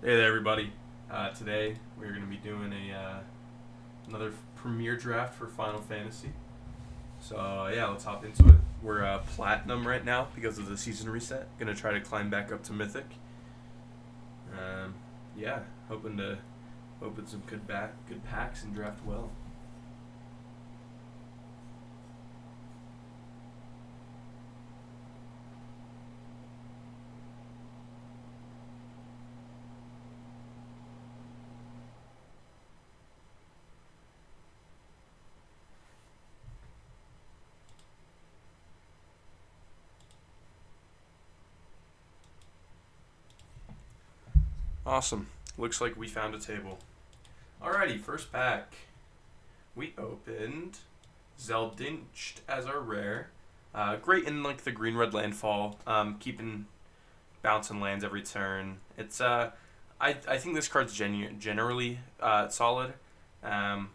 Hey there, everybody. Today we're going to be doing another premiere draft for Final Fantasy. So yeah, let's hop into it. We're platinum right now because of the season reset. Gonna try to climb back up to mythic. Um, yeah, hoping to open some good packs and draft well. Awesome. Looks like we found a table. Alrighty, first pack. We opened Zeldinched as our rare. Great in like the green red landfall. Keeping bouncing lands every turn. I think this card's generally solid.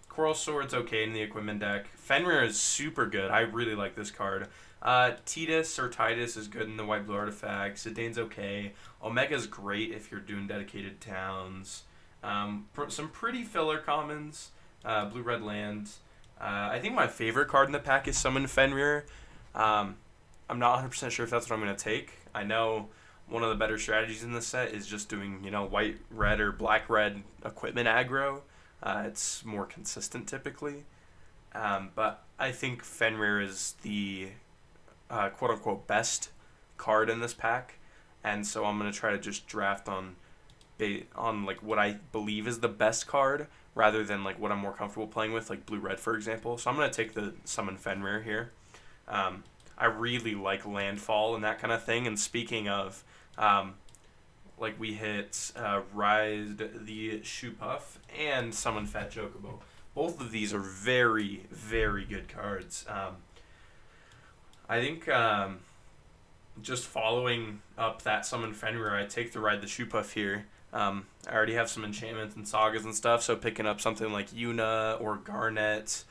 Coral Sword's okay in the equipment deck. Fenrir is super good. I really like this card. Titus or Titus is good in the white blue artifact. Zidane's okay. Omega's great if you're doing dedicated towns. Some pretty filler commons. Blue red lands. I think my favorite card in the pack is Summon Fenrir. Um, I'm not 100% sure if that's what I'm going to take. I know one of the better strategies in this set is just doing, white, red, or black, red equipment aggro. It's more consistent typically. But I think Fenrir is the quote unquote best card in this pack. And so I'm going to try to just draft on like what I believe is the best card rather than like what I'm more comfortable playing with, like blue red, for example. So I'm going to take the Summon Fenrir here. Um, I really like landfall and that kind of thing. And speaking of, like we hit Rise the Shoe Puff and Summon Fat Chocobo. Both of these are very, very good cards. I think just following up that Summon Fenrir, I take the Ride the Shoe Puff here. I already have some enchantments and sagas and stuff, so picking up something like Yuna or Garnet,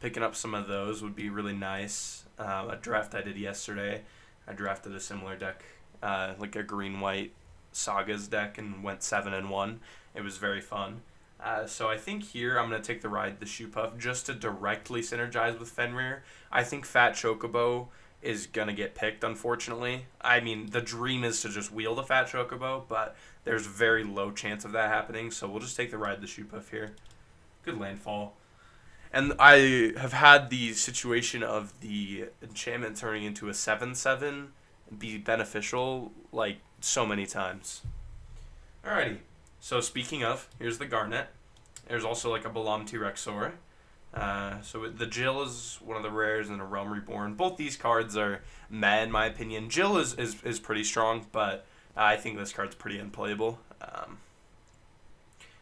picking up some of those would be really nice. A draft I did yesterday, I drafted a similar deck, like a green-white sagas deck, and went 7-1. It was very fun. So I think here I'm going to take the Ride the Shoe Puff just to directly synergize with Fenrir. I think Fat Chocobo is going to get picked, unfortunately. I mean, the dream is to just wheel the Fat Chocobo, but there's very low chance of that happening, so we'll just take the Ride the Shoe Puff here. Good landfall. And I have had the situation of the enchantment turning into a 7/7 be beneficial, like, so many times. Alrighty. So speaking of, here's the Garnet. There's also like a Balam T-Rexor. The Jill is one of the rares and a Realm Reborn. Both these cards are meh in my opinion. Jill is pretty strong, but I think this card's pretty unplayable.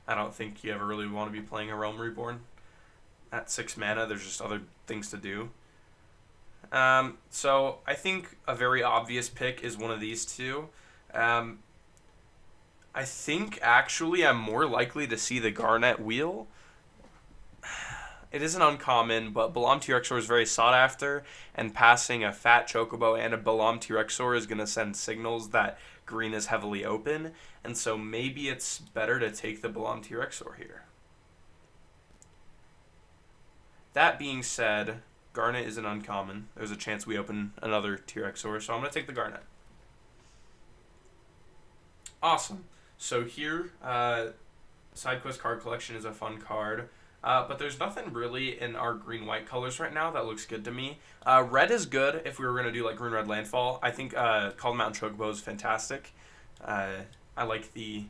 I don't think you ever really want to be playing a Realm Reborn. At 6 mana, there's just other things to do. So I think a very obvious pick is one of these two. I think actually I'm more likely to see the Garnet wheel. It isn't uncommon, but Balam T-Rexor is very sought after, and passing a Fat Chocobo and a Balam T-Rexor is going to send signals that green is heavily open, and so maybe it's better to take the Balam T-Rexor here. That being said, Garnet isn't uncommon. There's a chance we open another T-Rexor, so I'm going to take the Garnet. Awesome. So here, SideQuest card collection is a fun card. But there's nothing really in our green-white colors right now that looks good to me. Red is good if we were going to do like green-red landfall. I think Called Mountain Chocobo is fantastic. I like the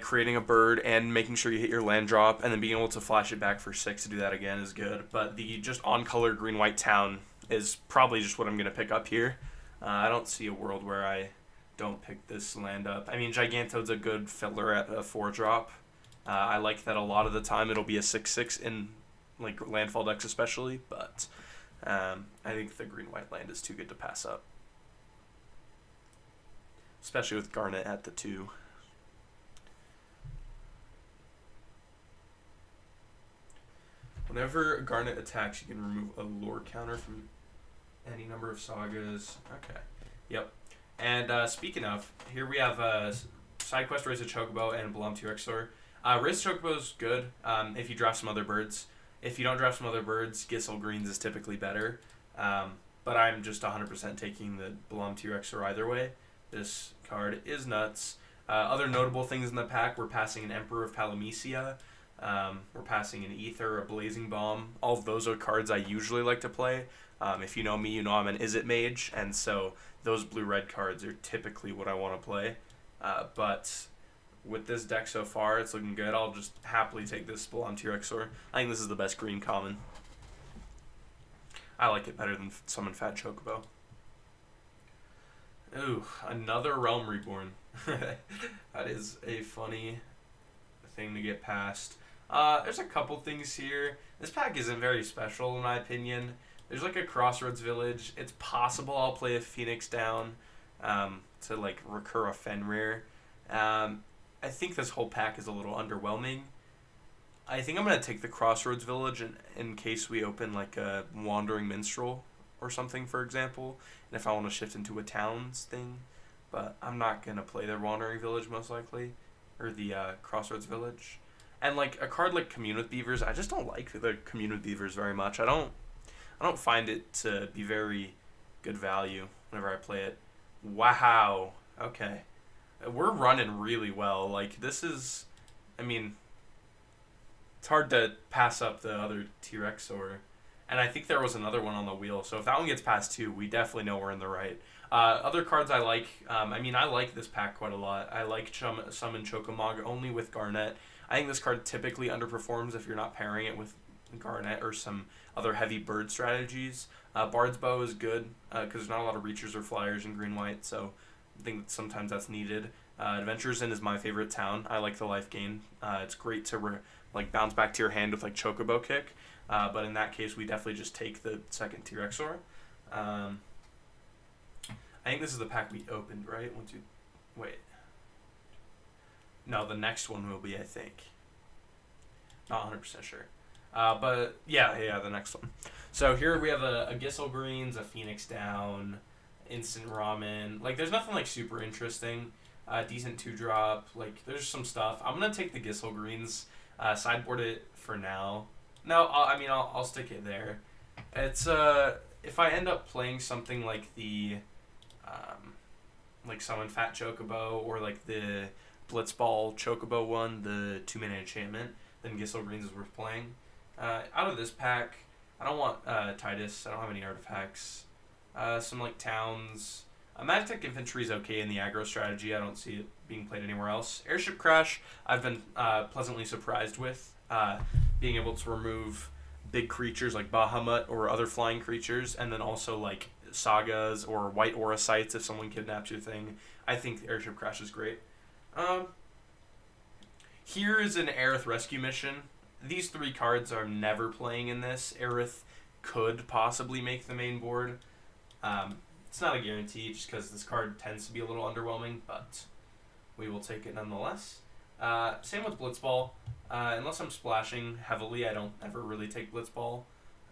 creating a bird and making sure you hit your land drop and then being able to flash it back for 6 to do that again is good. But the just on-color green-white town is probably just what I'm going to pick up here. I don't see a world where I don't pick this land up. I mean, Gigantoad's a good filler at a 4-drop. I like that a lot of the time it'll be a 6/6 in like landfall decks especially, but I think the green-white land is too good to pass up. Especially with Garnet at the 2. Whenever Garnet attacks, you can remove a lore counter from any number of sagas. Okay. Yep. And speaking of, here we have side quest Race a Chocobo and Belong to Your Exor. Race a Chocobo is good if you draft some other birds. If you don't draft some other birds, Gissel Greens is typically better. But I'm just 100% taking the Belong to Your Exor either way. This card is nuts. Other notable things in the pack, we're passing an Emperor of Palamecia. We're passing an Ether, a Blazing Bomb. All of those are cards I usually like to play. If you know me, you know I'm an Izzet mage, and so those blue-red cards are typically what I want to play. But with this deck so far, it's looking good. I'll just happily take this Belong to Your Exor. I think this is the best green common. I like it better than Summon Fat Chocobo. Ooh, another Realm Reborn. That is a funny thing to get past. There's a couple things here. This pack isn't very special in my opinion. There's like a Crossroads Village. It's possible I'll play a Phoenix down to like recur a Fenrir. I think this whole pack is a little underwhelming. I think I'm going to take the Crossroads Village in case we open like a Wandering Minstrel or something, for example. And if I want to shift into a Towns thing. But I'm not going to play the Wandering Village most likely. Or the Crossroads Village. And like a card like Commune with Beavers, I just don't like the Commune with Beavers very much. I don't find it to be very good value whenever I play it. Wow. Okay. We're running really well. Like, this is... I mean... It's hard to pass up the other T-Rexor. And I think there was another one on the wheel. So if that one gets past 2, we definitely know we're in the right. Other cards I like... I mean, I like this pack quite a lot. I like Summon Chocomog only with Garnet. I think this card typically underperforms if you're not pairing it with Garnet or some other heavy bird strategies. Bard's Bow is good because there's not a lot of reachers or flyers in green-white, so I think that sometimes that's needed. Adventures Inn is my favorite town. I like the life gain. It's great to bounce back to your hand with like Chocobo Kick, but in that case we definitely just take the second T-Rexor. I think this is the pack we opened, right? Wait. No, the next one will be, I think. Not 100% sure. But yeah, the next one. So here we have a Gissel Greens, a Phoenix down, Instant Ramen. Like, there's nothing like super interesting. Decent 2-drop. Like, there's some stuff. I'm gonna take the Gissel Greens, sideboard it for now. No, I'll stick it there. It's if I end up playing something like the like Summon Fat Chocobo or like the Blitzball Chocobo one, the 2-mana enchantment, then Gissel Greens is worth playing. Out of this pack, I don't want Titus. I don't have any artifacts. Some like Towns. Magitech Infantry is okay in the aggro strategy. I don't see it being played anywhere else. Airship Crash, I've been pleasantly surprised with. Being able to remove big creatures like Bahamut or other flying creatures, and then also like Sagas or White Aura Sites if someone kidnaps your thing. I think Airship Crash is great. Here is an Aerith Rescue Mission. These 3 cards are never playing in this. Aerith could possibly make the main board. It's not a guarantee just because this card tends to be a little underwhelming, but we will take it nonetheless. Same with Blitzball. Unless I'm splashing heavily, I don't ever really take Blitzball.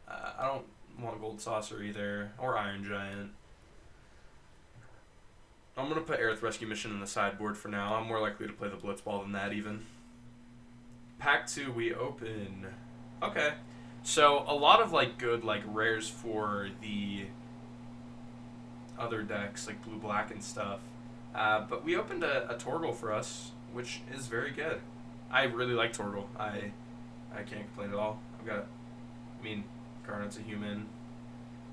I don't want Gold Saucer either, or Iron Giant. I'm going to put Aerith Rescue Mission in the sideboard for now. I'm more likely to play the Blitzball than that even. Pack 2 we open. Okay. So a lot of like good like rares for the other decks, like blue-black and stuff. But we opened a Torgal for us, which is very good. I really like Torgal. I can't complain at all. Garnet's a human.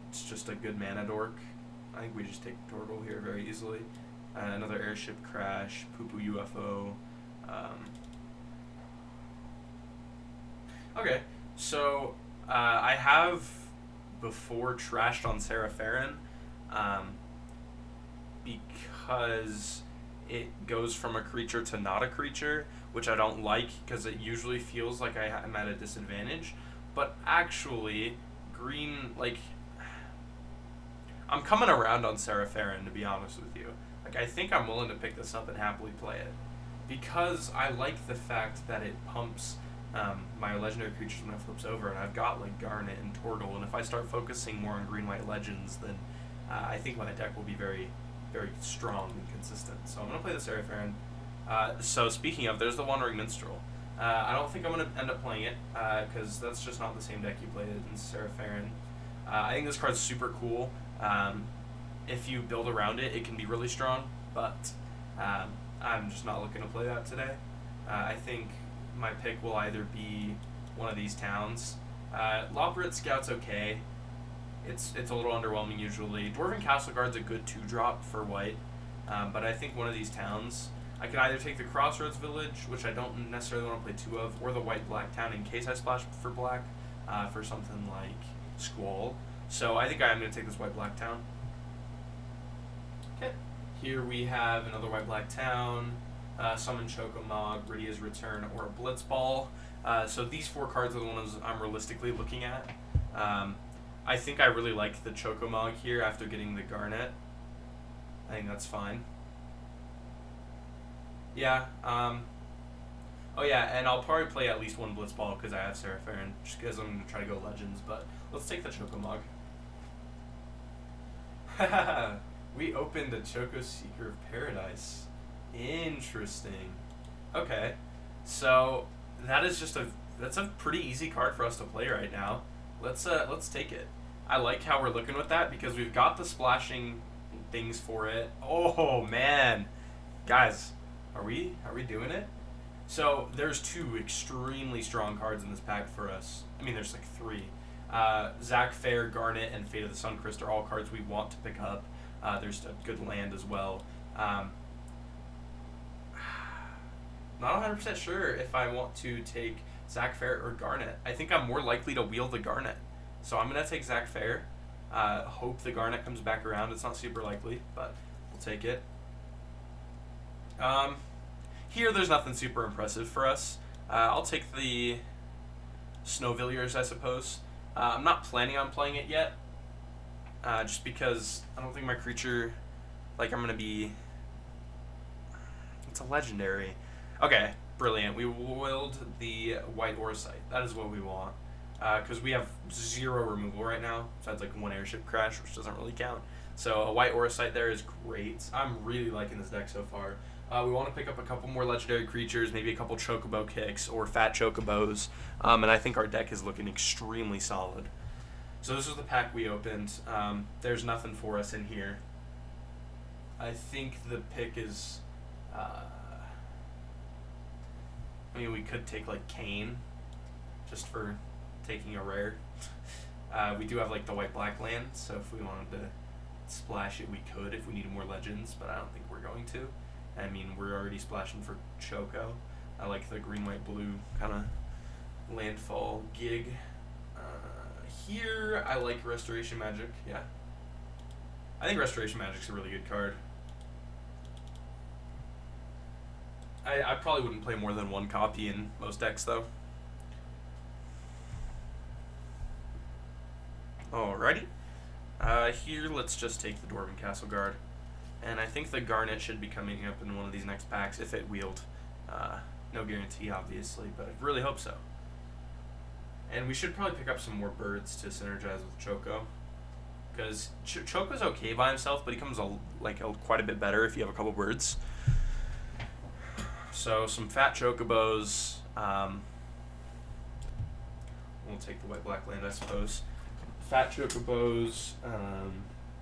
It's just a good mana dork. I think we just take Torgal here very easily. Another Airship Crash, Poo-Poo UFO. Okay, so I have before trashed on Serapharen because it goes from a creature to not a creature, which I don't like because it usually feels like I'm at a disadvantage. But actually, green, like, I'm coming around on Serapharen, to be honest with you. Like, I think I'm willing to pick this up and happily play it because I like the fact that it pumps my legendary creatures when it flips over, and I've got like Garnet and Torgal, and if I start focusing more on green-white legends, then I think my deck will be very, very strong and consistent. So I'm going to play the Serapharen. So speaking of, there's the Wandering Minstrel. I don't think I'm going to end up playing it, because that's just not the same deck you played in Serapharin. I think this card's super cool. If you build around it, it can be really strong, but I'm just not looking to play that today. I think my pick will either be one of these towns. Loprit Scout's okay. It's a little underwhelming usually. Dwarven Castle Guard's a good 2-drop for white, but I think one of these towns, I can either take the Crossroads Village, which I don't necessarily want to play 2 of, or the white-black town in case I splash for black for something like Squall. So I think I am going to take this white-black town. Okay. Here we have another white-black town, Summon Chocomog, Rydia's Return, or a Blitzball. So these 4 cards are the ones I'm realistically looking at. I think I really like the Chocomog here after getting the Garnet. I think that's fine. Yeah. Oh yeah, and I'll probably play at least one Blitzball because I have Serapharin, just because I'm going to try to go Legends, but let's take the Chocomog. We opened a Choco Seeker of Paradise. Interesting. Okay. So that is just that's a pretty easy card for us to play right now. Let's take it. I like how we're looking with that because we've got the splashing things for it. Oh man. Guys, are we doing it? So there's 2 extremely strong cards in this pack for us. I mean, there's like 3. Zac Fair, Garnet, and Fate of the Suncrest are all cards we want to pick up. There's a good land as well. Not 100% sure if I want to take Zac Fair or Garnet. I think I'm more likely to wield the Garnet. So I'm going to take Zac Fair. Hope the Garnet comes back around. It's not super likely, but we'll take it. Here there's nothing super impressive for us. I'll take the Snowvilliers, I suppose. I'm not planning on playing it yet, just because I don't think my creature, like, I'm going to be... It's a legendary. Okay, brilliant. We willed the White Orsite. That is what we want. Because we have 0 removal right now, besides like 1 airship crash, which doesn't really count. So a White Orsite there is great. I'm really liking this deck so far. We want to pick up a couple more legendary creatures, maybe a couple Chocobo Kicks or Fat Chocobos, and I think our deck is looking extremely solid. So this is the pack we opened. There's nothing for us in here. I think the pick is... I mean, we could take like Kane, just for taking a rare. We do have like the white-black land, so if we wanted to splash it, we could if we needed more legends, but I don't think we're going to. I mean, we're already splashing for Choco. I like the green-white-blue kind of landfall gig. Here, I like Restoration Magic, yeah. I think Restoration Magic's a really good card. I probably wouldn't play more than 1 copy in most decks, though. Alrighty. Here, let's just take the Dwarven Castle Guard. And I think the Garnet should be coming up in one of these next packs if it wheeled. No guarantee, obviously, but I really hope so. And we should probably pick up some more birds to synergize with Choco. Because Choco's okay by himself, but he comes quite a bit better if you have a couple birds. So some Fat Chocobos. We'll take the white-black land, I suppose. Fat Chocobos,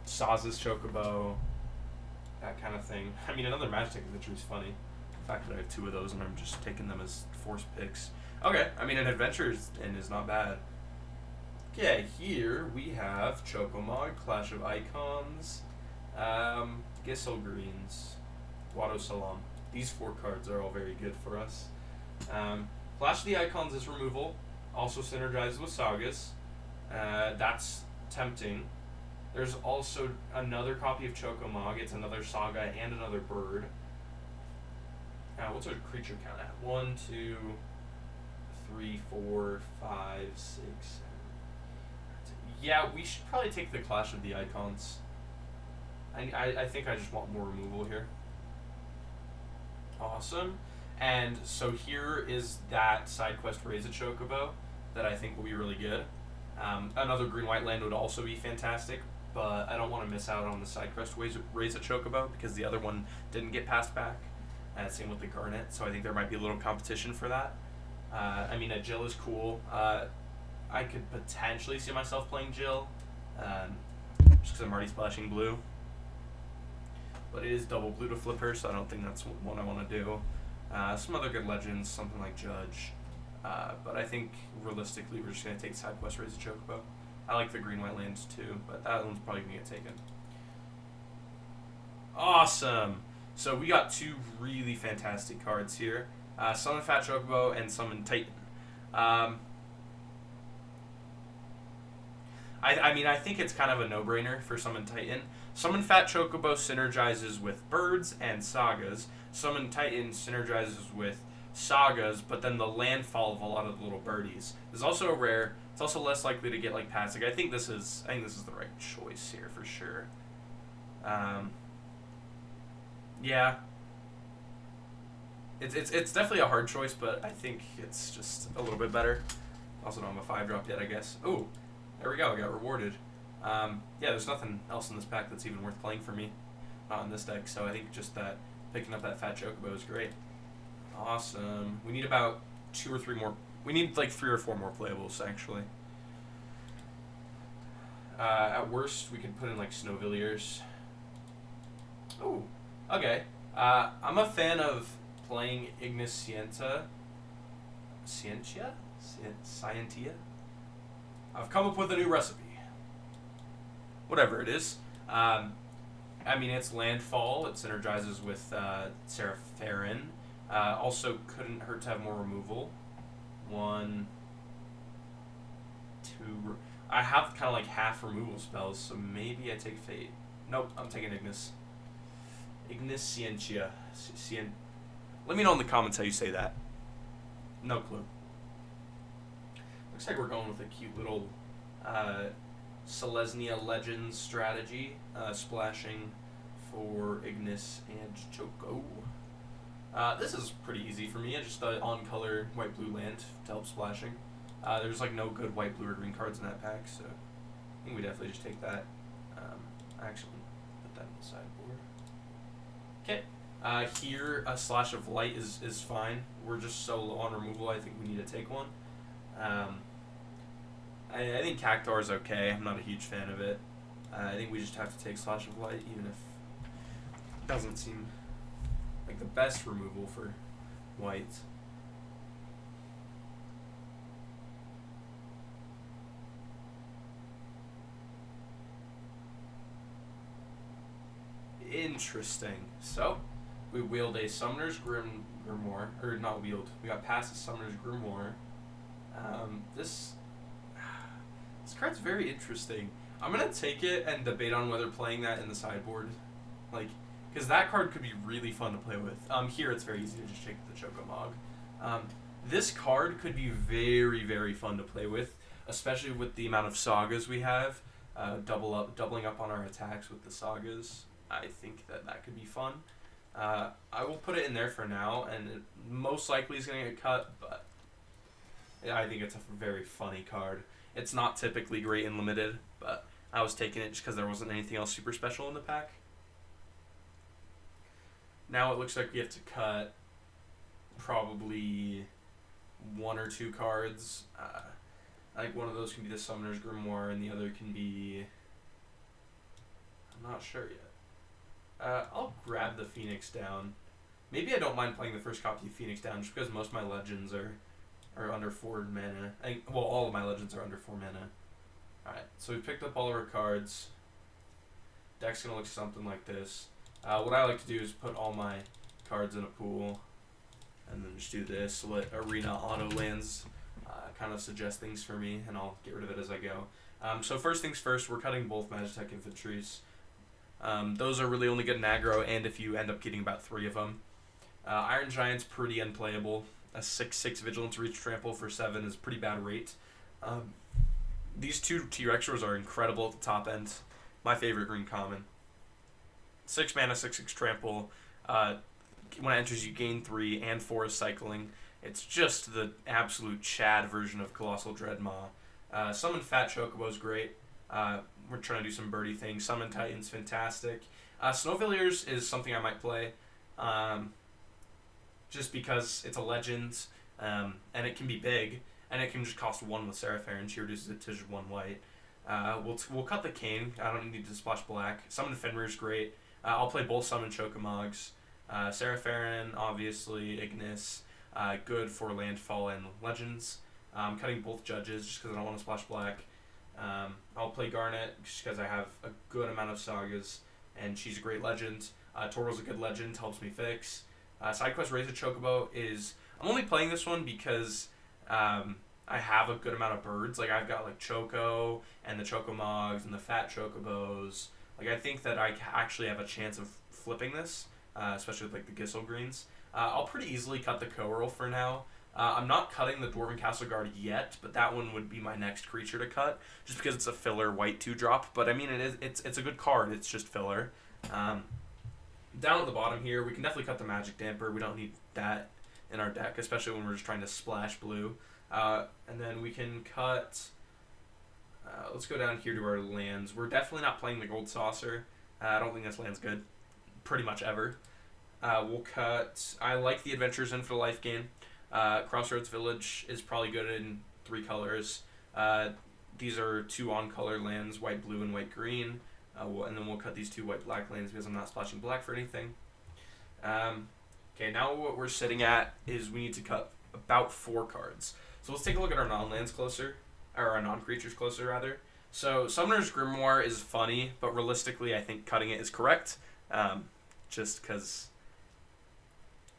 Saz's Chocobo, that kind of thing. I mean, another Magic Adventure is funny. The fact that I have 2 of those and I'm just taking them as force picks. Okay, I mean, an Adventure's Inn is not bad. Okay, here we have Chocomog, Clash of Icons, Gissel Greens, Wado Salam. These 4 cards are all very good for us. Clash of the Icons is removal, also synergizes with Sagas. That's tempting. There's also another copy of Chocomog. It's another Saga and another bird. What's our creature count at? 1, 2, 3, 4, 5, 6, 7. Yeah, we should probably take the Clash of the Icons. I think I just want more removal here. Awesome. And so here is that side quest Raise a Chocobo that I think will be really good. Another green-white land would also be fantastic, but I don't want to miss out on the side quest Raise a Chocobo because the other one didn't get passed back. Same with the Garnet, so I think there might be a little competition for that. I mean, a Jill is cool. I could potentially see myself playing Jill, just because I'm already splashing blue. But it is double blue to flip her, so I don't think that's what I want to do. Some other good legends, something like Judge. But I think realistically we're just going to take side quest Raise a Chocobo. I like the green-white lands too, but that one's probably going to get taken. Awesome! So we got two really fantastic cards here. Summon Fat Chocobo and Summon Titan. I mean, I think it's kind of a no-brainer for Summon Titan. Summon Fat Chocobo synergizes with birds and sagas. Summon Titan synergizes with sagas, but then the landfall of a lot of the little birdies. There's also a rare. It's also less likely to get like Passig. I think this is the right choice here for sure. Yeah. It's definitely a hard choice, but I think it's just a little bit better. Also don't have a 5-drop yet, I guess. Ooh, there we go. I got rewarded. Yeah, there's nothing else in this pack that's even worth playing for me. Not in this deck, so I think just that picking up that Fat Chocobo is great. Awesome. We need about 2 or 3 more. We need like 3 or 4 more playables, actually. At worst, we could put in like Snowvilliers. Ooh, okay. I'm a fan of playing Igniscientia. Scientia? I've come up with a new recipe. Whatever it is. I mean, it's landfall. It synergizes with Serapharin. Also, couldn't hurt to have more removal. 1, 2. I have kind of like half removal spells, so maybe I take Fate. Nope, I'm taking Ignis. Igniscientia. Let me know in the comments how you say that. No clue. Looks like we're going with a cute little Selesnya Legends strategy. Splashing for Ignis and Choco. This is pretty easy for me. I just on-color white-blue land to help splashing. There's like no good white, blue, or green cards in that pack, so I think we definitely just take that. Actually, put that on the sideboard. Okay. Here, a Slash of Light is fine. We're just so low on removal, I think we need to take one. I think Cactuar is okay. I'm not a huge fan of it. I think we just have to take Slash of Light, even if it doesn't seem like the best removal for white. Interesting. So, we wield a Summoner's Grimoire, or not wield. We got past the Summoner's Grimoire. This card's very interesting. I'm gonna take it and debate on whether playing that in the sideboard, like, because that card could be really fun to play with. Here it's very easy to just take the Chocomog. This card could be very, very fun to play with, especially with the amount of sagas we have. Doubling up on our attacks with the sagas. I think that could be fun. I will put it in there for now, and it most likely is going to get cut, but I think it's a very funny card. It's not typically great in Limited, but I was taking it just because there wasn't anything else super special in the pack. Now it looks like we have to cut probably 1 or 2 cards. I think one of those can be the Summoner's Grimoire, and the other can be... I'm not sure yet. I'll grab the Phoenix down. Maybe I don't mind playing the first copy of Phoenix down just because most of my legends are under 4 mana. Well, all of my legends are under 4 mana. Alright, so we picked up all of our cards. Deck's going to look something like this. What I like to do is put all my cards in a pool and then just do this. Let Arena Auto Lands kind of suggest things for me, and I'll get rid of it as I go. So first things first, we're cutting both Magitech Infantries. Those are really only good in aggro, and if you end up getting about 3 of them. Iron Giant's pretty unplayable. A 6/6 Vigilance Reach Trample for 7 is a pretty bad rate. These 2 T-Rexors are incredible at the top end. My favorite green common. 6 mana, 6/6 Trample. When it enters, you gain 3, and 4 is cycling. It's just the absolute Chad version of Colossal Dreadmaw. Summon Fat Chocobo is great. We're trying to do some birdie things. Summon Titan's fantastic. Snowvilliers is something I might play. just because it's a legend, and it can be big, and it can just cost 1 with Seraphim. She reduces it to just 1 white. We'll cut the Cane. I don't need to splash black. Summon Fenrir is great. I'll play both Summon Chocomogs. Seraphim, obviously, Ignis, good for landfall and legends. I'm cutting both Judges just because I don't want to splash black. I'll play Garnet just because I have a good amount of Sagas, and she's a great legend. Torgal's a good legend, helps me fix. Sidequest Raise a Chocobo is... I'm only playing this one because I have a good amount of birds. Like, I've got, like, Choco and the Chocomogs and the Fat Chocobos. Like, I think that I actually have a chance of flipping this, especially with, like, the Gissel Greens. I'll pretty easily cut the Coeurl for now. I'm not cutting the Dwarven Castle Guard yet, but that one would be my next creature to cut, just because it's a filler white 2-drop. But I mean, it's a good card. It's just filler. Down at the bottom here, we can definitely cut the Magic Damper. We don't need that in our deck, especially when we're just trying to splash blue. And then we can cut... let's go down here to our lands. We're definitely not playing the Gold Saucer. I don't think this land's good, pretty much ever. We'll cut... I like the Adventurers in for the life gain. Crossroads Village is probably good in 3 colors. These are 2 on-color lands, white, blue, and white, green. And then we'll cut these 2 white, black lands because I'm not splashing black for anything. Okay, now what we're sitting at is we need to cut about 4 cards. So let's take a look at our non-lands closer, or our non-creatures closer, rather. So Summoner's Grimoire is funny, but realistically I think cutting it is correct. Just because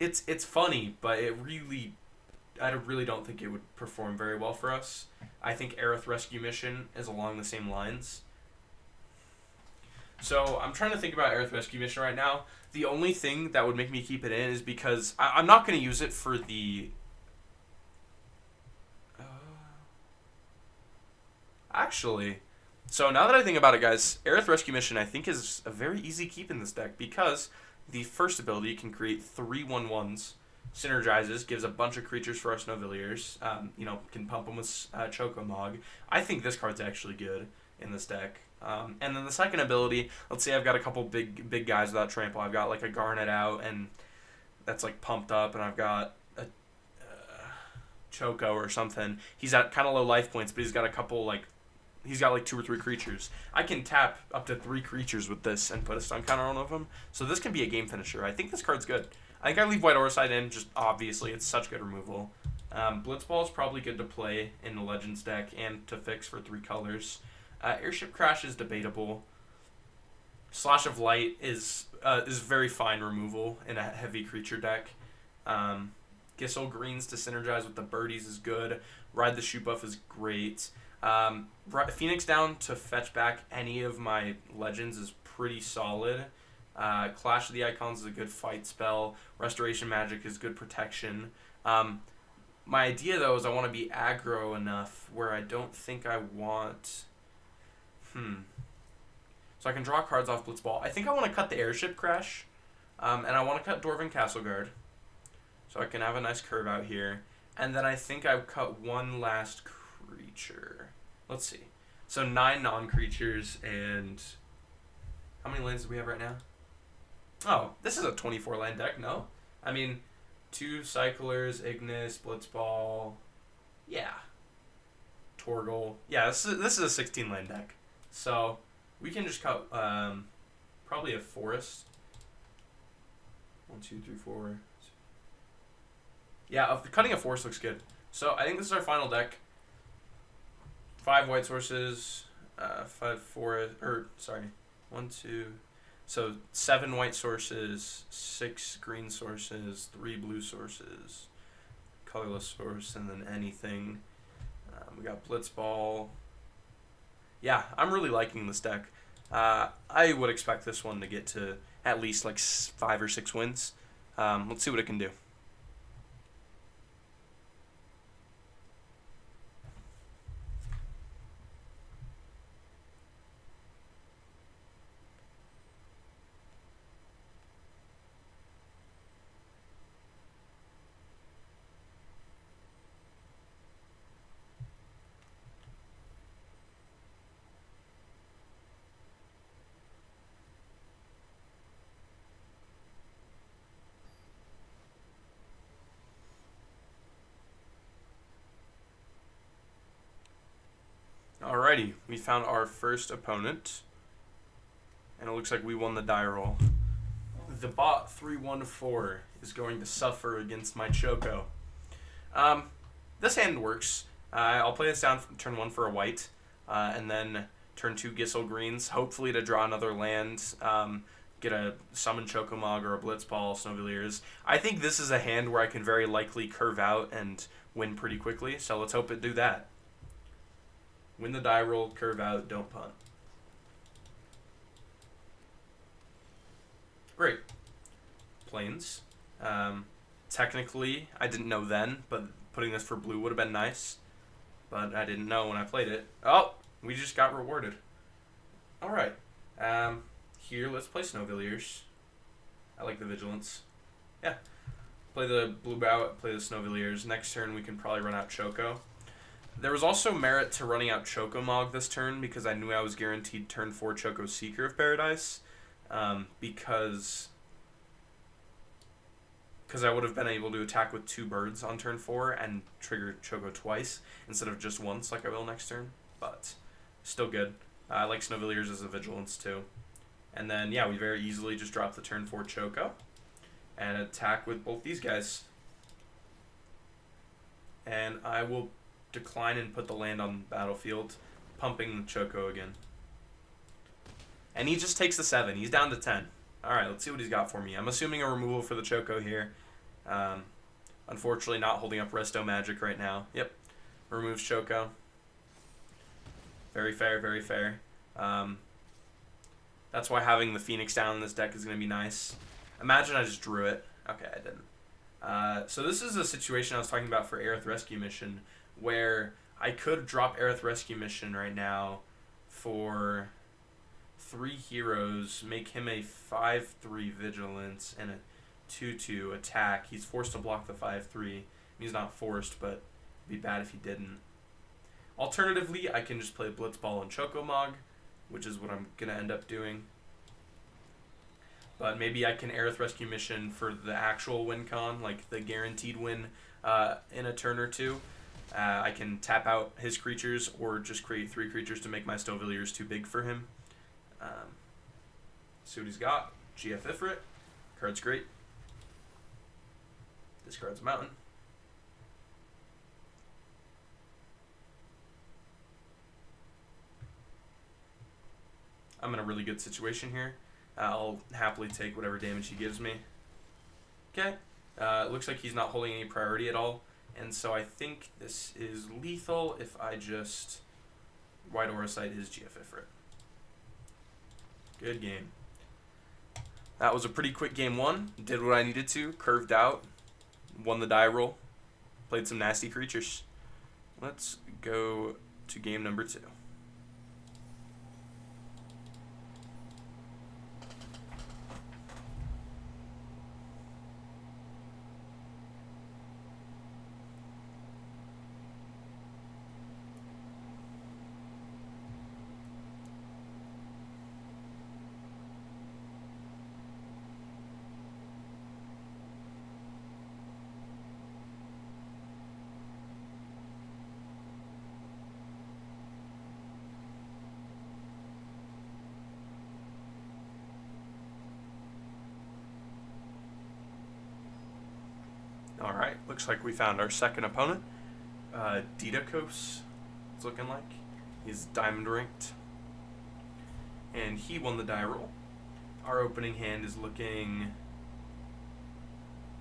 it's funny, but I really don't think it would perform very well for us. I think Aerith Rescue Mission is along the same lines. So I'm trying to think about Aerith Rescue Mission right now. The only thing that would make me keep it in is because I'm not going to use it for the... Actually, so now that I think about it, guys, Aerith Rescue Mission I think is a very easy keep in this deck because the first ability can create 3 1/1s, synergizes, gives a bunch of creatures for our Snowvilliers, can pump them with Chocomog. I think this card's actually good in this deck. And then the second ability, let's say I've got a couple big guys without trample. I've got like a Garnet out, and that's like pumped up, and I've got a Choco or something. He's at kind of low life points, but he's got a couple he's got like 2 or 3 creatures. I can tap up to 3 creatures with this and put a stun counter on one of them. So this can be a game finisher. I think this card's good. I think I leave White Orside in, just obviously it's such good removal. Blitzball is probably good to play in the Legends deck and to fix for 3 colors. Airship Crash is debatable. Slash of Light is very fine removal in a heavy creature deck. Gissel Greens to synergize with the Birdies is good. Ride the Shoot buff is great. Phoenix Down to fetch back any of my Legends is pretty solid. Clash of the Icons is a good fight spell. Restoration Magic is good protection. My idea, though, is I want to be aggro enough where I don't think I want... So I can draw cards off Blitzball. I think I want to cut the Airship Crash, and I want to cut Dwarven Castle Guard, so I can have a nice curve out here. And then I think I would cut one last creature. Let's see. So 9 non-creatures, and how many lands do we have right now? Oh, this is a 24-land deck, no? I mean, 2 Cyclers, Ignis, Blitzball, yeah. Torgal. Yeah, this is a 16-land deck. So we can just cut probably a Forest. 1, 2, 3, 4. Yeah, cutting a Forest looks good. So I think this is our final deck. 5 white sources, 5 forest, 1, 2. So 7 white sources, 6 green sources, 3 blue sources, colorless source, and then anything. We got Blitzball. Yeah, I'm really liking this deck. I would expect this one to get to at least like 5 or 6 wins. Let's see what it can do. Alrighty, we found our first opponent, and it looks like we won the die roll. The bot 314 is going to suffer against my Choco. This hand works. I'll play this down from turn 1 for a white, and then turn 2 Gissel greens, hopefully to draw another land, get a summon Chocomog or a Blitzball, Snowvilliers. I think this is a hand where I can very likely curve out and win pretty quickly, so let's hope it do that. Win the die roll, curve out, don't punt. Great. Plains. Technically, I didn't know then, but putting this for blue would have been nice. But I didn't know when I played it. Oh, we just got rewarded. Alright. Here, let's play Snowvilliers. I like the Vigilance. Yeah. Play the Blue Bow, play the Snowvilliers. Next turn, we can probably run out Choco. There was also merit to running out Chocomog this turn because I knew I was guaranteed turn 4 Choco Seeker of Paradise. Because I would have been able to attack with 2 birds on turn 4 and trigger Choco twice instead of just once like I will next turn. But still good. I like Snowvilliers as a Vigilance too. And then, yeah, we very easily just drop the turn 4 Choco and attack with both these guys. And I will decline and put the land on the battlefield, pumping the Choco again. And he just takes the 7. He's down to 10. Alright, let's see what he's got for me. I'm assuming a removal for the Choco here. Unfortunately, not holding up Resto Magic right now. Yep. Removes Choco. Very fair, very fair. That's why having the Phoenix down in this deck is going to be nice. Imagine I just drew it. Okay, I didn't. So this is a situation I was talking about for Aerith Rescue Mission, where I could drop Aerith Rescue Mission right now for 3 heroes, make him a 5/3 Vigilance and a 2/2 attack. He's forced to block the 5/3. He's not forced, but it'd be bad if he didn't. Alternatively, I can just play Blitzball and Chocomog, which is what I'm going to end up doing. But maybe I can Aerith Rescue Mission for the actual win con, like the guaranteed win in a turn or two. I can tap out his creatures or just create 3 creatures to make my Snowvilliers too big for him. See what he's got. GF Ifrit. Card's great. Discards Mountain. I'm in a really good situation here. I'll happily take whatever damage he gives me. Okay. It looks like he's not holding any priority at all. And so I think this is lethal if I just White Auracite his GF Ifrit. Good game. That was a pretty quick game 1. Did what I needed to. Curved out. Won the die roll. Played some nasty creatures. Let's go to game number 2. Alright, looks like we found our second opponent. Didakos, it's looking like. He's diamond ranked. And he won the die roll. Our opening hand is looking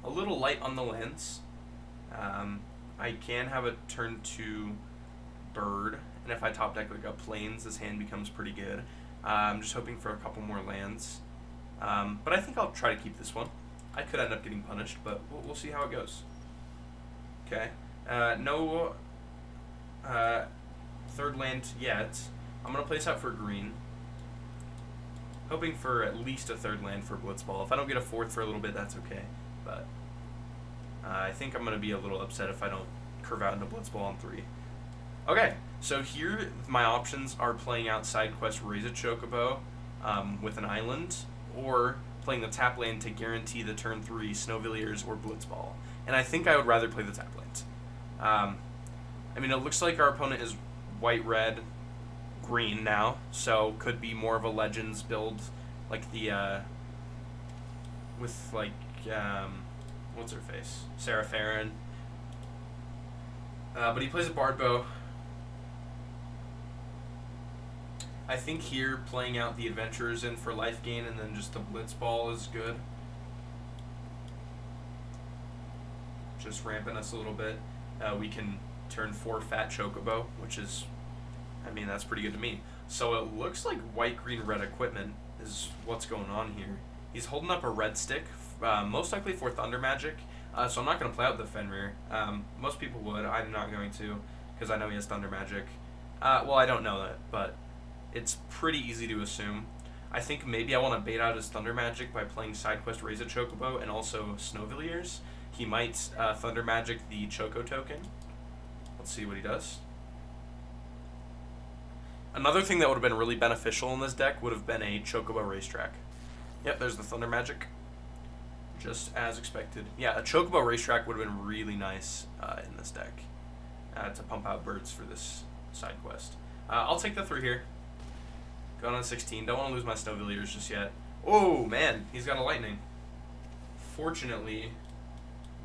a little light on the lands. I can have a turn 2 bird, and if I top deck like a plains, this hand becomes pretty good. I'm just hoping for a couple more lands. But I think I'll try to keep this one. I could end up getting punished, but we'll see how it goes. Okay. No third land yet. I'm going to place out for green. Hoping for at least a third land for Blitzball. If I don't get a 4th for a little bit, that's okay. But I think I'm going to be a little upset if I don't curve out into Blitzball on 3. Okay, so here my options are playing out side quest Raise a Chocobo with an island, or playing the tap land to guarantee the turn 3 Snowvilliers or Blitzball. And I think I would rather play the tap land. I mean, it looks like our opponent is white-red. green now, so could be more of a Legends build, like the with like what's her face, Sarah Farron. But he plays a Bard Bow. I think here playing out the Adventurers in for life gain and then just the Blitz Ball is good. Just ramping us a little bit. We can turn 4 Fat Chocobo, which is, I mean, that's pretty good to me. So it looks like white, green, red equipment is what's going on here. He's holding up a red stick, most likely for Thunder Magic. So I'm not going to play out the Fenrir. Most people would. I'm not going to, because I know he has Thunder Magic. Well, I don't know that, but it's pretty easy to assume. I think maybe I want to bait out his Thunder Magic by playing Side Quest Raise a Chocobo and also Snowvilliers. He might Thunder Magic the Choco token. Let's see what he does. Another thing that would have been really beneficial in this deck would have been a Chocobo Racetrack. Yep, there's the Thunder Magic. Just as expected. Yeah, a Chocobo Racetrack would have been really nice in this deck to pump out birds for this side quest. I'll take the 3 here. Going on 16. Don't want to lose my Snowvilliers just yet. Oh, man. He's got a Lightning. Fortunately,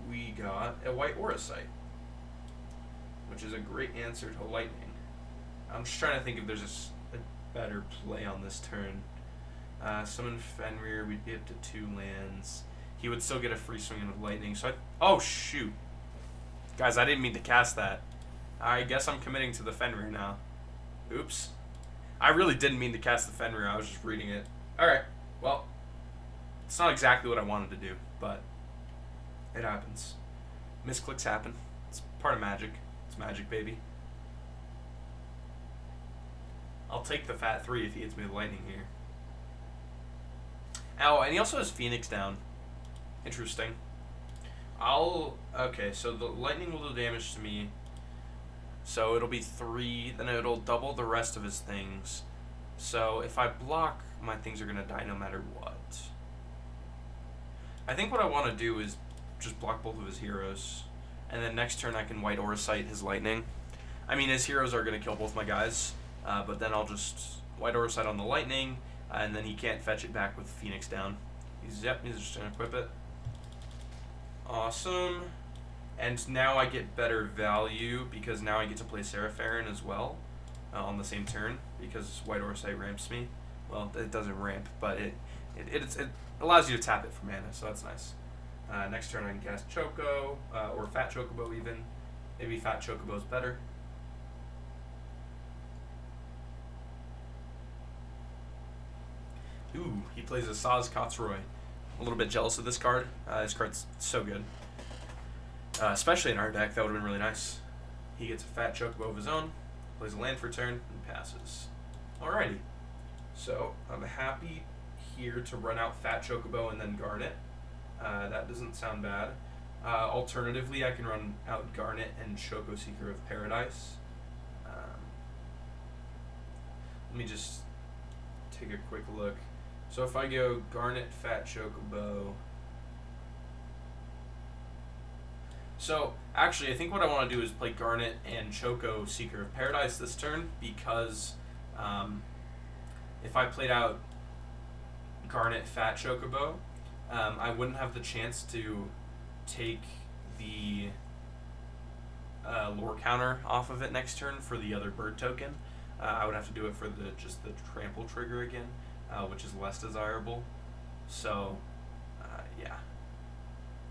we got a White Aura Sight, which is a great answer to Lightning. I'm just trying to think if there's a better play on this turn. Summon Fenrir, we'd be up to 2 lands. He would still get a free swing in with Lightning. So oh, shoot. Guys, I didn't mean to cast that. I guess I'm committing to the Fenrir now. Oops. I really didn't mean to cast the Fenrir. I was just reading it. Alright. Well, it's not exactly what I wanted to do, but it happens. Misclicks happen. It's part of Magic. It's Magic, baby. I'll take the Fat 3 if he hits me with Lightning here. Oh, and he also has Phoenix down. Interesting. Okay, so the Lightning will do damage to me. So it'll be 3, then it'll double the rest of his things. So if I block, my things are going to die no matter what. I think what I want to do is just block both of his heroes. And then next turn I can White Aura Sight his Lightning. I mean, his heroes are going to kill both my guys. But then I'll just White Aura Sight on the Lightning. And then he can't fetch it back with Phoenix down. He's just going to equip it. Awesome. And now I get better value because now I get to play Sarah Farron as well on the same turn because White Aura Sight ramps me. Well, it doesn't ramp, but it allows you to tap it for mana, so that's nice. Next turn I can cast Choco, or Fat Chocobo even. Maybe Fat Chocobo's better. Ooh, he plays a Saz Kotzroy. A little bit jealous of this card. This card's so good. Especially in our deck, that would have been really nice. He gets a Fat Chocobo of his own, plays a land for turn, and passes. Alrighty. So, I'm happy here to run out Fat Chocobo and then Garnet. That doesn't sound bad. Alternatively, I can run out Garnet and Choco Seeker of Paradise. Let me just take a quick look. So if I go Garnet, Fat Chocobo... So, actually, I think what I want to do is play Garnet and Choco Seeker of Paradise this turn, because if I played out Garnet, Fat Chocobo, I wouldn't have the chance to take the lore counter off of it next turn for the other bird token. I would have to do it for just the trample trigger again, which is less desirable. So, yeah.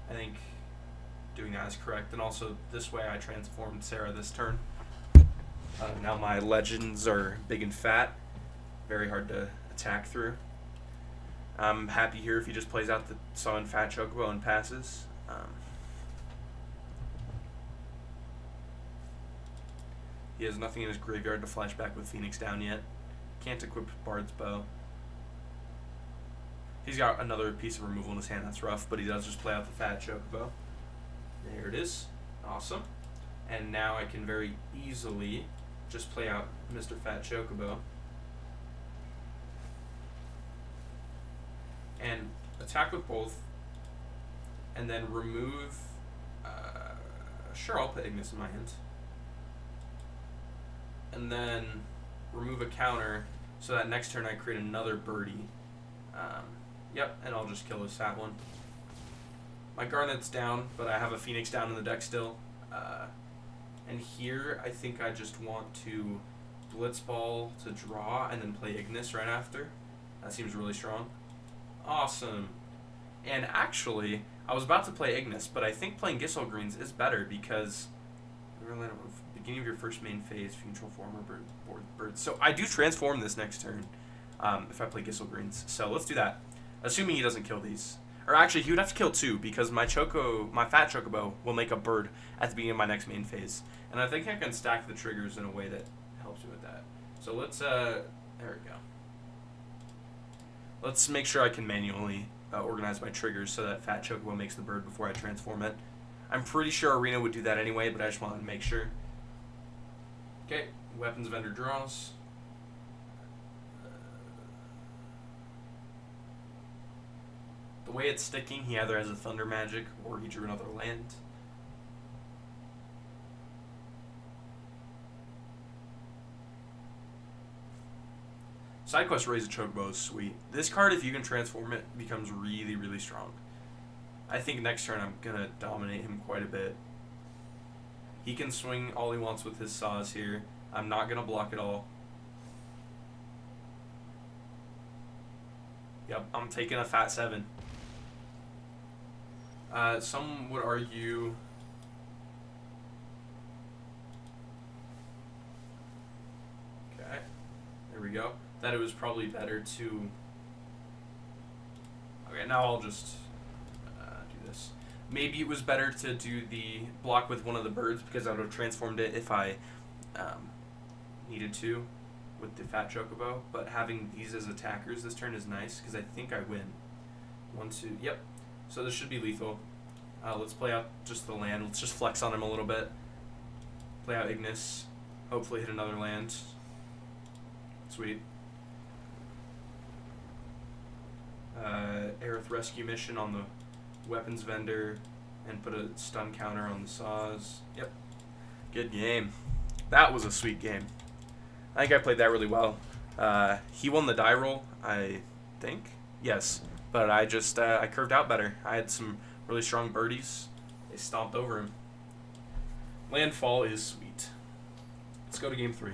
I think doing that is correct. And also, this way I transformed Sarah this turn. Now my legends are big and fat. Very hard to attack through. I'm happy here if he just plays out the summon Fat Chocobo and passes. He has nothing in his graveyard to flash back with Phoenix down yet. Can't equip Bard's Bow. He's got another piece of removal in his hand, that's rough, but he does just play out the Fat Chocobo. There it is. Awesome. And now I can very easily just play out Mr. Fat Chocobo. And attack with both. And then remove... sure, I'll put Ignis in my hand. And then remove a counter, so that next turn I create another birdie. Yep, and I'll just kill this fat one. My Garnet's down, but I have a Phoenix down in the deck still. And here, I think I just want to Blitzball to draw and then play Ignis right after. That seems really strong. Awesome. And actually, I was about to play Ignis, but I think playing Gisel Greens is better because beginning of your first main phase, if you control form or birds. So I do transform this next turn if I play Gisel Greens. So let's do that. Assuming he doesn't kill these. Or actually, he would have to kill 2 because my fat Chocobo will make a bird at the beginning of my next main phase. And I think I can stack the triggers in a way that helps me with that. So let's, there we go. Let's make sure I can manually organize my triggers so that fat Chocobo makes the bird before I transform it. I'm pretty sure Arena would do that anyway, but I just wanted to make sure. Okay, weapons vendor draws. The way it's sticking, he either has a Thunder Magic or he drew another land. Sidequest Raise a Chocobo is sweet. This card, if you can transform it, becomes really, really strong. I think next turn I'm going to dominate him quite a bit. He can swing all he wants with his saws here. I'm not going to block at all. Yep, I'm taking a fat 7. Some would argue okay, there we go, that it was probably better to okay, now I'll just do this. Maybe it was better to do the block with one of the birds because I would have transformed it if I needed to with the fat Chocobo, but having these as attackers this turn is nice because I think I win. 1, 2, yep. So this should be lethal. Let's play out just the land. Let's just flex on him a little bit. Play out Ignis. Hopefully hit another land. Sweet. Aerith Rescue Mission on the weapons vendor and put a stun counter on the saws. Yep. Good game. That was a sweet game. I think I played that really well. He won the die roll, I think. Yes. But I just, I curved out better. I had some really strong birdies. They stomped over him. Landfall is sweet. Let's go to game 3.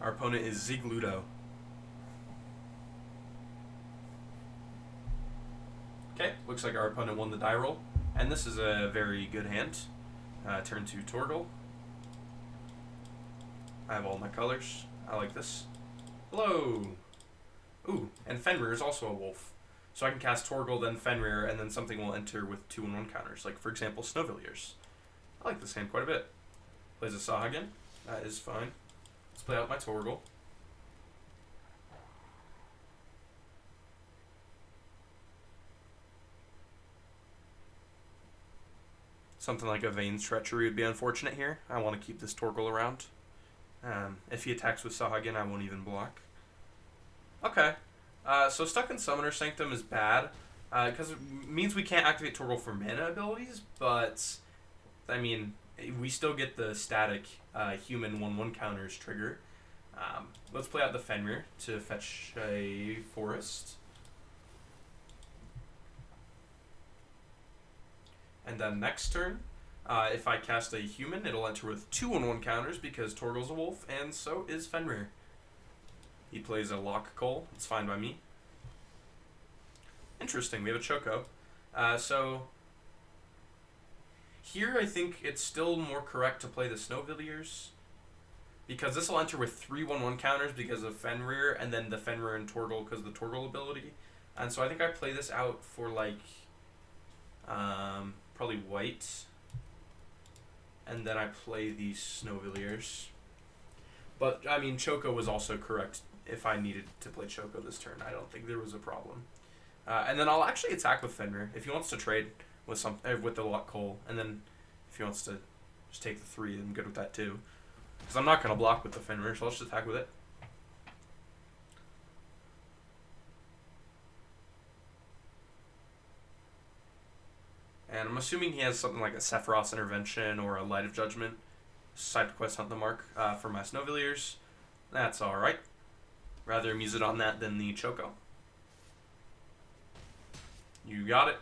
Our opponent is Zigludo. Okay, looks like our opponent won the die roll. And this is a very good hand. Turn to Torgal. I have all my colors. I like this. Hello! Ooh, and Fenrir is also a wolf. So I can cast Torgal, then Fenrir, and then something will enter with 2/1 counters. Like, for example, Snowvilliers. I like this hand quite a bit. Plays a Sahagin. That is fine. Let's play out my Torgal. Something like a Vane's Treachery would be unfortunate here. I want to keep this Torgal around. If he attacks with Sahagin, I won't even block. Okay. So Stuck in Summoner Sanctum is bad, because it means we can't activate Torgal for mana abilities, but, I mean, we still get the static human 1/1 counters trigger. Let's play out the Fenrir to fetch a forest. And then next turn, if I cast a human, it'll enter with 2/1 counters because Torgal's a wolf, and so is Fenrir. He plays a Lock Coal. It's fine by me. Interesting. We have a Choco. So here I think it's still more correct to play the Snowvilliers because this will enter with 3/1 counters because of Fenrir, and then the Fenrir and Torgal because of the Torgal ability. And so I think I play this out for like probably white, and then I play the Snowvilliers. But I mean, Choco was also correct. If I needed to play Choco this turn, I don't think there was a problem. And then I'll actually attack with Fenrir if he wants to trade with with the Lock Coal, and then if he wants to just take the 3, I'm good with that too. Because I'm not going to block with the Fenrir, so I'll just attack with it. And I'm assuming he has something like a Sephiroth's Intervention or a Light of Judgment. Side quest Hunt the Mark for my Snowvilliers. That's alright. Rather him use it on that than the Choco. You got it.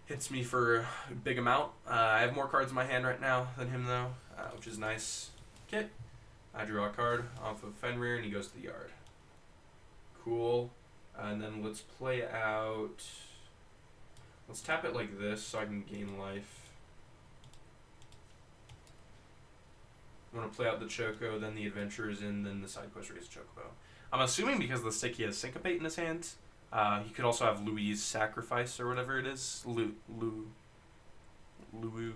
Hits me for a big amount. I have more cards in my hand right now than him, though, which is nice. Okay. I draw a card off of Fenrir, and he goes to the yard. Cool. And then let's play out... Let's tap it like this so I can gain life. I'm going to play out the Choco, then the Adventurer's in, then the side quest raise Chocobo. I'm assuming because the stick he has Syncopate in his hand. He could also have Louis' Sacrifice or whatever it is. Louis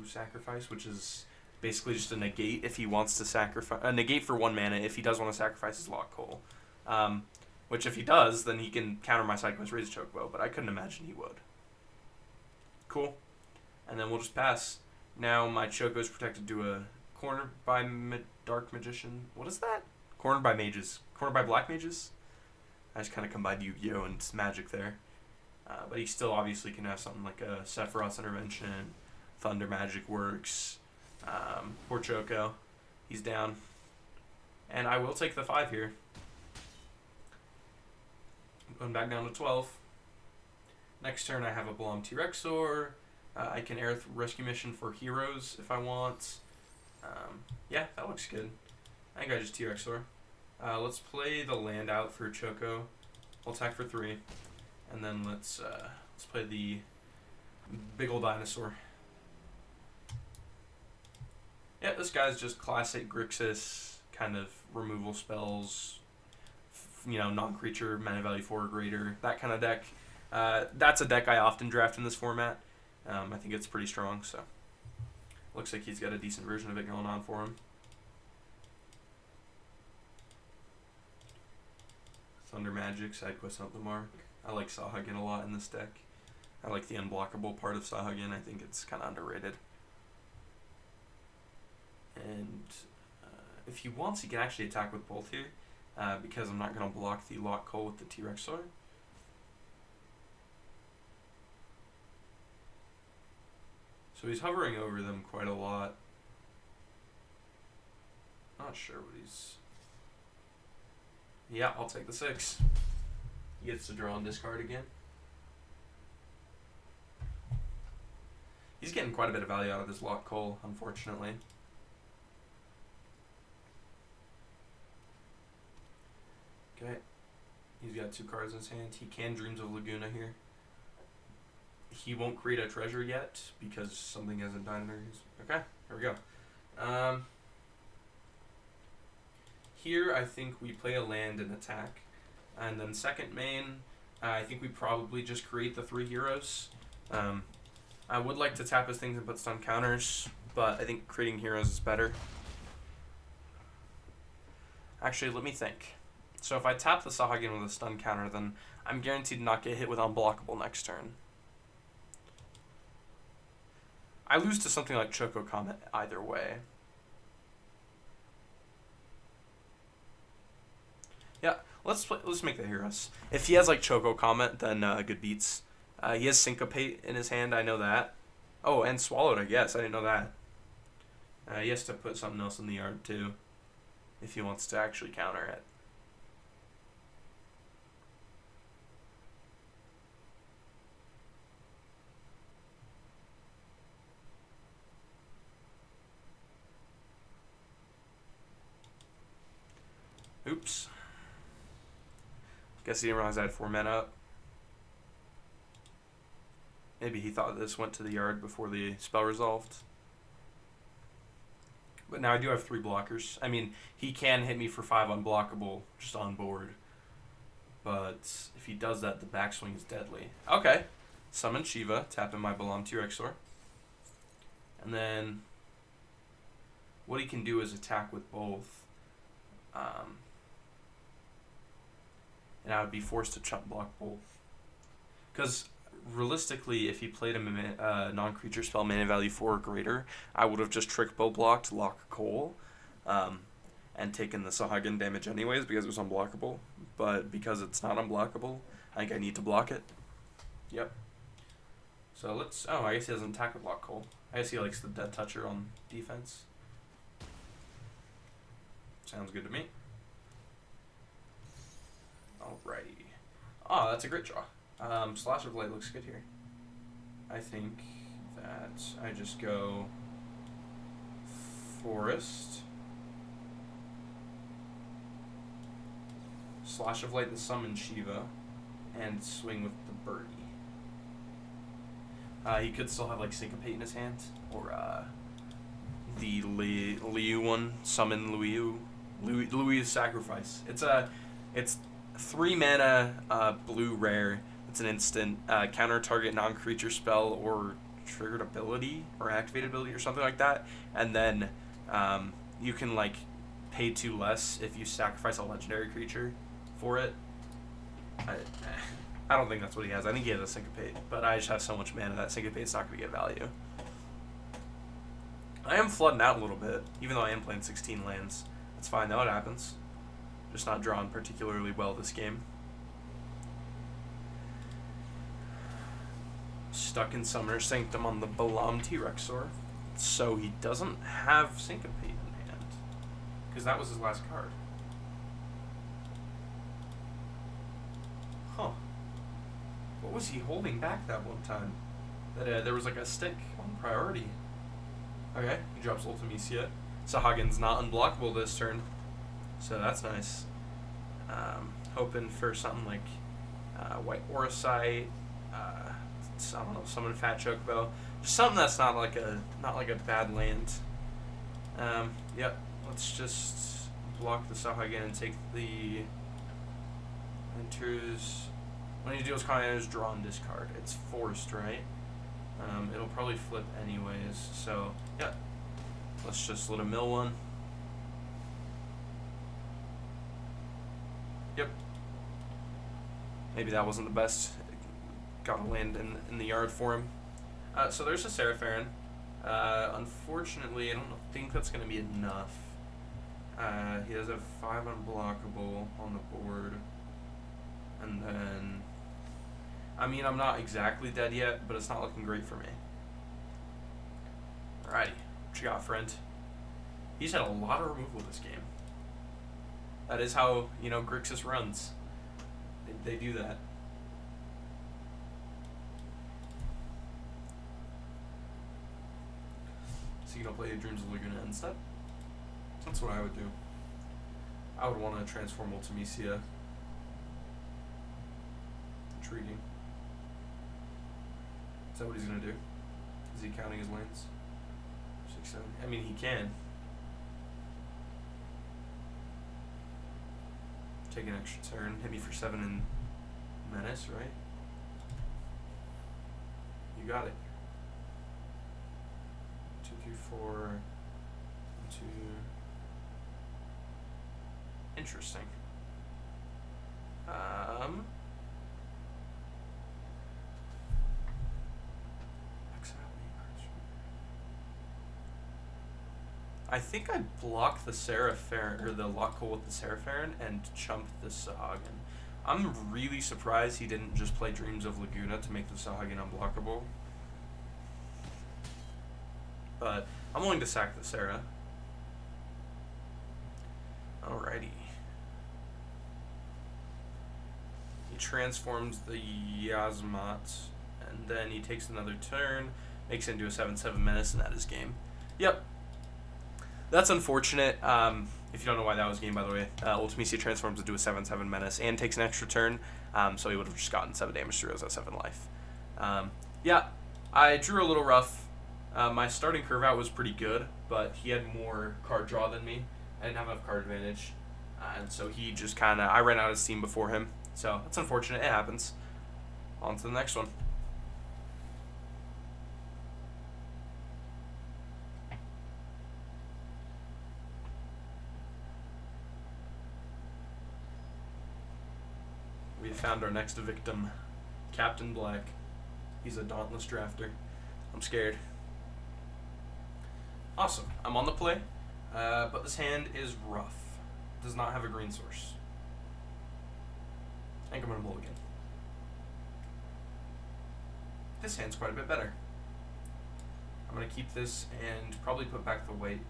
Sacrifice, which is basically just a negate if he wants to sacrifice. A negate for 1 mana if he does want to sacrifice his Lock Coal. Which if he does, then he can counter my side quest raise Chocobo, but I couldn't imagine he would. Cool. And then we'll just pass. Now my Choco is protected to a corner by Dark Magician. What is that? Cornered by mages. Cornered by black mages? I just kind of combined Yu-Gi-Oh! And Magic there. But he still obviously can have something like a Sephiroth's Intervention, Thunder Magic works. Poor Choco. He's down. And I will take the 5 here. Going back down to 12. Next turn I have a Balam T-Rexor. I can Aerith Rescue Mission for heroes if I want. Yeah, that looks good. I think I just T-Rexor. Let's play the land out for Choco. We'll attack for 3. And then let's play the big ol' dinosaur. Yeah, this guy's just classic Grixis kind of removal spells. You know, non-creature, mana value 4 or greater, that kind of deck. That's a deck I often draft in this format. I think it's pretty strong, so looks like he's got a decent version of it going on for him. Thunder Magic, side quest up the mark. I like Sahagin a lot in this deck. I like the unblockable part of Sahagin. I think it's kind of underrated. And if he wants, he can actually attack with both here, because I'm not going to block the Lock Coal with the T-Rexor. So he's hovering over them quite a lot. Not sure what he's... Yeah, I'll take the 6. He gets to draw and discard again. He's getting quite a bit of value out of this Lock Coal, unfortunately. Okay. He's got 2 cards in his hand. He can Dreams of Laguna here. He won't create a treasure yet because something hasn't done there. Okay, here we go. Here I think we play a land and attack. And then second main, I think we probably just create the 3 heroes. I would like to tap his things and put stun counters, but I think creating heroes is better. Actually, let me think. So if I tap the Sahagin with a stun counter, then I'm guaranteed to not get hit with unblockable next turn. I lose to something like Choco Comet either way. Yeah, let's make the heroes. If he has like Choco Comet, then good beats. He has Syncopate in his hand, I know that. Oh, and Swallowed, I guess. I didn't know that. He has to put something else in the yard too, if he wants to actually counter it. Oops. Guess he didn't realize I had 4 men up. Maybe he thought this went to the yard before the spell resolved. But now I do have 3 blockers. I mean, he can hit me for 5 unblockable just on board. But if he does that, the backswing is deadly. Okay. Summon Shiva, tap in my Balam T-Rexor. And then what he can do is attack with both. And I would be forced to chump block both. Because realistically, if he played a non-creature spell mana value 4 or greater, I would have just trick bow blocked Lock Coal and taken the Sahagin damage anyways because it was unblockable. But because it's not unblockable, I think I need to block it. Yep. So let's... Oh, I guess he doesn't attack with Lock Coal. I guess he likes the Death Toucher on defense. Sounds good to me. Alrighty. Oh, that's a great draw. Slash of Light looks good here. I think that I just go Forest. Slash of Light the summon Shiva. And swing with the birdie. He could still have like Syncopate in his hand. Or the Liu one. Summon Liu's Sacrifice. It's 3 mana blue rare. It's an instant counter target non-creature spell or triggered ability or activated ability or something like that. And then you can like pay 2 less if you sacrifice a legendary creature for it. I don't think that's what he has. I think he has a Syncopate, but I just have so much mana that Syncopate's not going to get value. I am flooding out a little bit, even though I am playing 16 lands. That's fine, though, it happens. Just not drawn particularly well this game. Stuck in Summoner Sanctum on the Balam T-Rexor, so he doesn't have Syncopate in hand, because that was his last card. Huh. What was he holding back that one time? That there was like a stick on priority. Okay, he drops Ultimisia. Sahagins not unblockable this turn, so that's nice. Hoping for something like White Orosite. I don't know, summon Fat Chocobo. Just something that's not like a bad land. Yep. Let's just block the Sahagin and take the enters. When he deals con enters, draw and discard. It's forced, right? It'll probably flip anyways. So yeah. Let's just let him mill one. Yep. Maybe that wasn't the best. Got to land in the yard for him. So there's a Serapharen. Unfortunately, I don't think that's going to be enough. He does have 5 unblockable on the board. And then... I mean, I'm not exactly dead yet, but it's not looking great for me. Alrighty. What you got, friend? He's had a lot of removal this game. That is how, Grixis runs. They do that. So you gonna play Dreams of Laguna instead? That's what I would do. I would want to transform Ultimisia. Intriguing. Is that what he's gonna do? Is he counting his lanes? 6, 7. I mean, he can. Take an extra turn. Hit me for 7 and menace, right? You got it. 2, 3, 4. 1, 2. Interesting. I think I block the Serapharen, or the Lockle with the Serapharen, and chump the Sahagin. I'm really surprised he didn't just play Dreams of Laguna to make the Sahagin unblockable. But I'm willing to sack the Sarah. Alrighty. He transforms the Yasmat, and then he takes another turn, makes it into a 7/7 menace, and that is game. Yep. That's unfortunate. If you don't know why that was game, by the way, Ultimisia transforms into a 7/7 menace and takes an extra turn, so he would have just gotten 7 damage to Rose at 7 life. Yeah, I drew a little rough. My starting curve out was pretty good, but he had more card draw than me. I didn't have enough card advantage, and so he just I ran out of steam before him. So that's unfortunate. It happens. On to the next one. We found our next victim, Captain Black. He's a dauntless drafter. I'm scared. Awesome. I'm on the play, but this hand is rough. Does not have a green source. I think I'm going to mulligan. This hand's quite a bit better. I'm going to keep this and probably put back the white.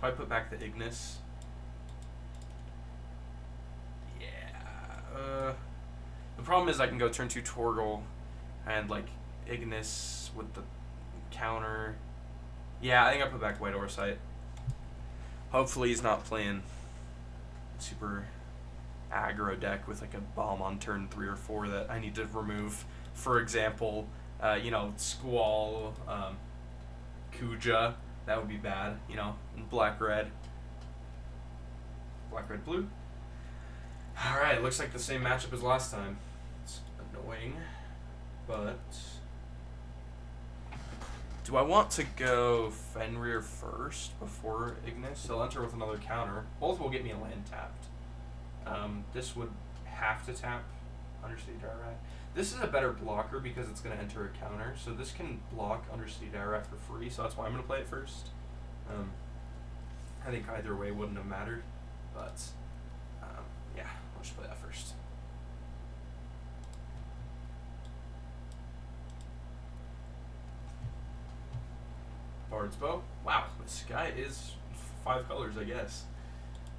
Probably put back the Ignis. Yeah. The problem is I can go turn 2 Torgal and like Ignis with the counter. Yeah, I think I put back White Oversight. Hopefully he's not playing super aggro deck with like a bomb on turn 3 or 4 that I need to remove. For example, Squall, Kuja. That would be bad, black red. Black red blue. Alright, looks like the same matchup as last time. It's annoying. But do I want to go Fenrir first before Ignis? He'll enter with another counter. Both will get me a land tapped. This would have to tap Undercity Dryad. This is a better blocker because it's going to enter a counter. So this can block Undercity Dryad for free. So that's why I'm going to play it first. I think either way wouldn't have mattered. But yeah, I'll just play that first. Bard's Bow. Wow, this guy is 5 colors, I guess.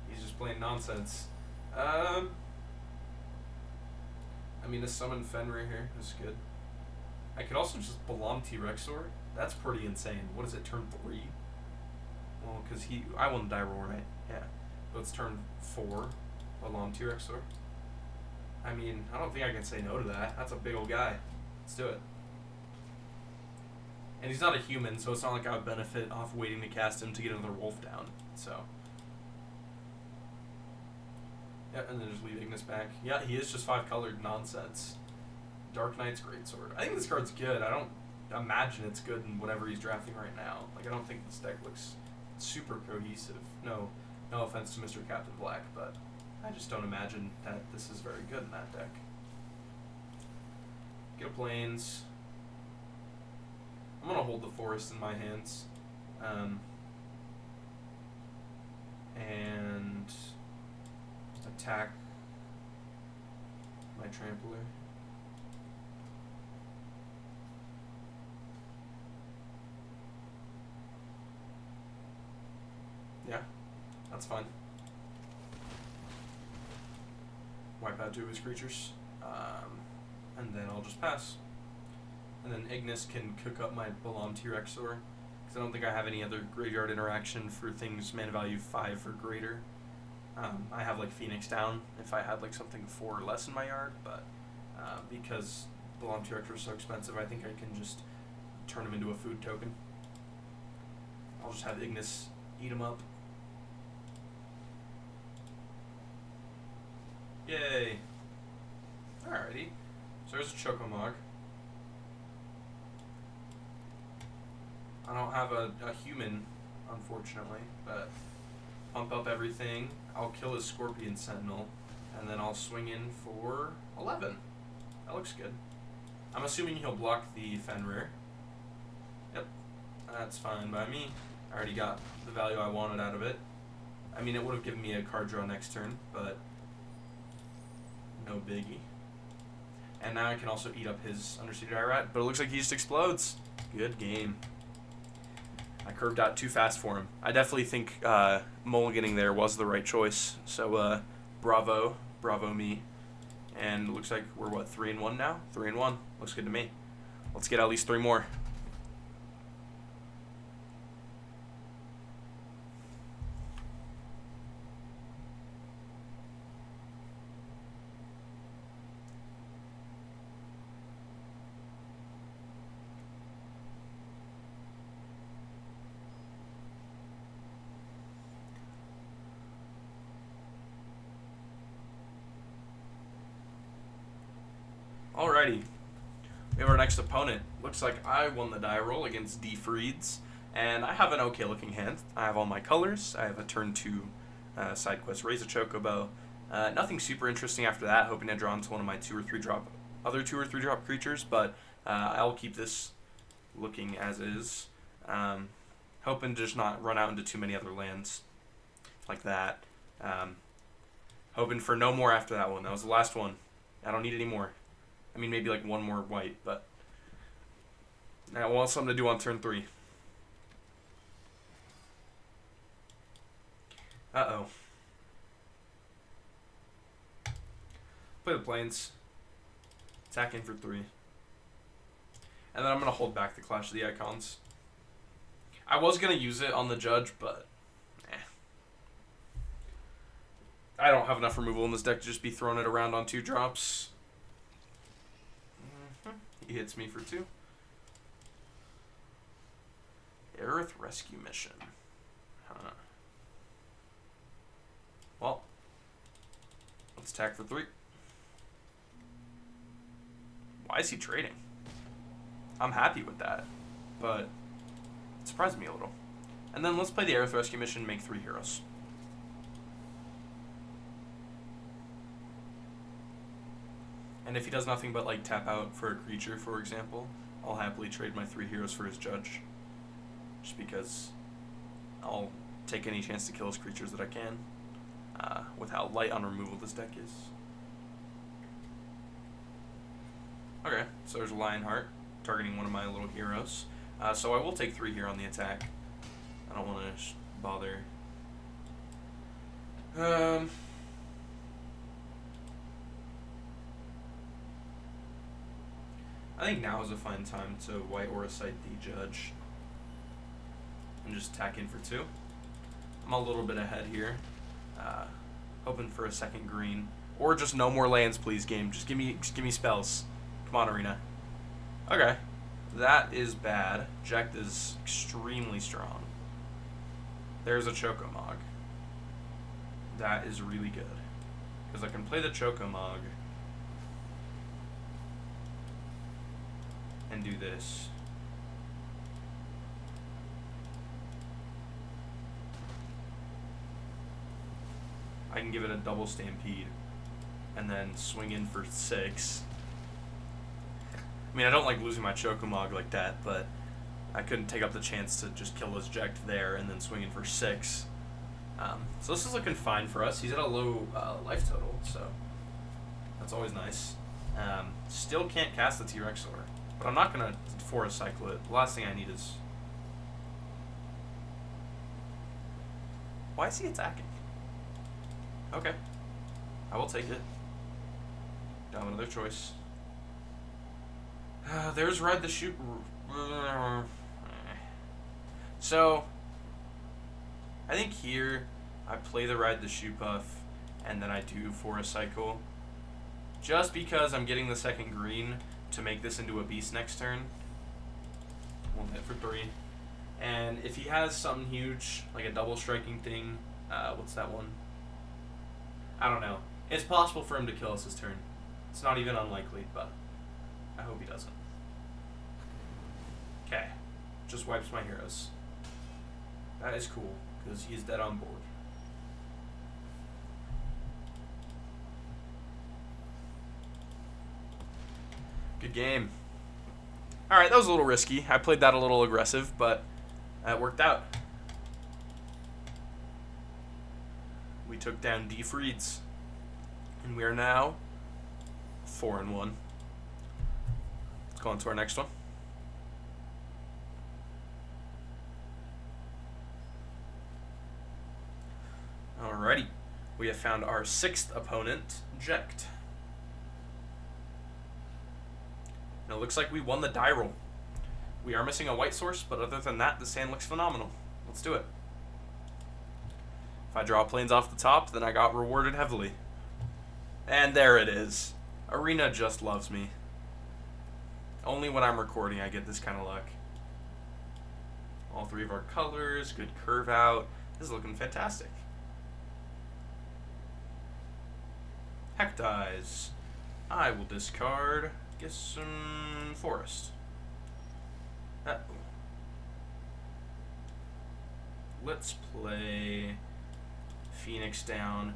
He's just playing nonsense. I mean, to summon Fenrir here is good. I could also just Balam T-Rexor. That's pretty insane. What is it, turn 3? Well, because I won the die roll, right? Yeah. So it's turn 4, Balam T-Rexor. I mean, I don't think I can say no to that. That's a big old guy. Let's do it. And he's not a human, so it's not like I would benefit off waiting to cast him to get another wolf down. So. Yeah, and then just leave Ignis back. Yeah, he is just 5-colored nonsense. Dark Knight's Greatsword. I think this card's good. I don't imagine it's good in whatever he's drafting right now. Like, I don't think this deck looks super cohesive. No offense to Mr. Captain Black, but I just don't imagine that this is very good in that deck. Get a Plains. I'm going to hold the Forest in my hands. And attack my Trampler. Yeah, that's fine. Wipe out 2 of his creatures. And then I'll just pass. And then Ignis can cook up my Balam T-Rexor, because I don't think I have any other graveyard interaction for things mana value 5 or greater. I have like Phoenix down if I had like something 4 or less in my yard, but because Balam T-Rexor is so expensive, I think I can just turn him into a food token. I'll just have Ignis eat him up. Yay! Alrighty. So there's a Chocomog. I don't have a human, unfortunately, but pump up everything. I'll kill his Scorpion Sentinel, and then I'll swing in for 11. That looks good. I'm assuming he'll block the Fenrir. Yep, that's fine by me. I already got the value I wanted out of it. I mean, it would have given me a card draw next turn, but no biggie. And now I can also eat up his Undercity Dryad, but it looks like he just explodes. Good game. I curved out too fast for him. I definitely think mulliganing there was the right choice. So bravo me. And it looks like we're, what, 3-1 now? 3-1. Looks good to me. Let's get at least 3 more. Alrighty, we have our next opponent. Looks like I won the die roll against D. Freeds, and I have an okay looking hand. I have all my colors. I have a turn 2 side quest, Raise a Chocobo. Nothing super interesting after that, hoping to draw into one of my 2 or 3 drop creatures, but I'll keep this looking as is. Hoping to just not run out into too many other lands like that. Hoping for no more after that one. That was the last one. I don't need any more. I mean, maybe like 1 more white, but I want something to do on turn 3. planes. Attack in for 3. And then I'm going to hold back the Clash of the Icons. I was going to use it on the Judge, but I don't have enough removal in this deck to just be throwing it around on 2 drops. He hits me for 2. Aerith Rescue Mission. Huh. Well, let's attack for 3. Why is he trading? I'm happy with that, but it surprised me a little. And then let's play the Aerith Rescue Mission, make 3 heroes. And if he does nothing but like tap out for a creature, for example, I'll happily trade my 3 heroes for his Judge. Just because I'll take any chance to kill his creatures that I can, with how light on removal this deck is. Okay, so there's a Lionheart, targeting one of my little heroes. So I will take 3 here on the attack. I don't want to bother. I think now is a fine time to White Auracite the Judge. And just attack in for 2. I'm a little bit ahead here. Hoping for a second green. Or just no more lands, please, game. Just give me spells. Come on, Arena. Okay. That is bad. Jekt is extremely strong. There's a Chocomog. That is really good. Because I can play the Chocomog and do this. I can give it a double Stampede and then swing in for 6. I mean, I don't like losing my Chocomog like that, but I couldn't take up the chance to just kill his Jekt there and then swing in for 6. So this is looking fine for us. He's at a low life total, so that's always nice. Still can't cast the T-Rex Sword, but I'm not going to Forest Cycle it. The last thing I need is... Why is he attacking? Okay. I will take it. Don't have another choice. There's Ride the Shoot. So, I think here I play the Ride the Shoot buff and then I do Forest Cycle. Just because I'm getting the second green to make this into a beast next turn. 1 hit for 3. And if he has something huge, like a double striking thing, what's that one? I don't know. It's possible for him to kill us this turn. It's not even unlikely, but I hope he doesn't. Okay. Just wipes my heroes. That is cool, because he's dead on board. Good game. Alright, that was a little risky. I played that a little aggressive, but that worked out. We took down D. Freeds. And we are now 4-1. Let's go on to our next one. Alrighty. We have found our 6th opponent, Jekt. And it looks like we won the die roll. We are missing a white source, but other than that, the sand looks phenomenal. Let's do it. If I draw planes off the top, then I got rewarded heavily. And there it is. Arena just loves me. Only when I'm recording I get this kind of luck. All 3 of our colors, good curve out. This is looking fantastic. Heck dies. I will discard, get some forest. Let's play Phoenix down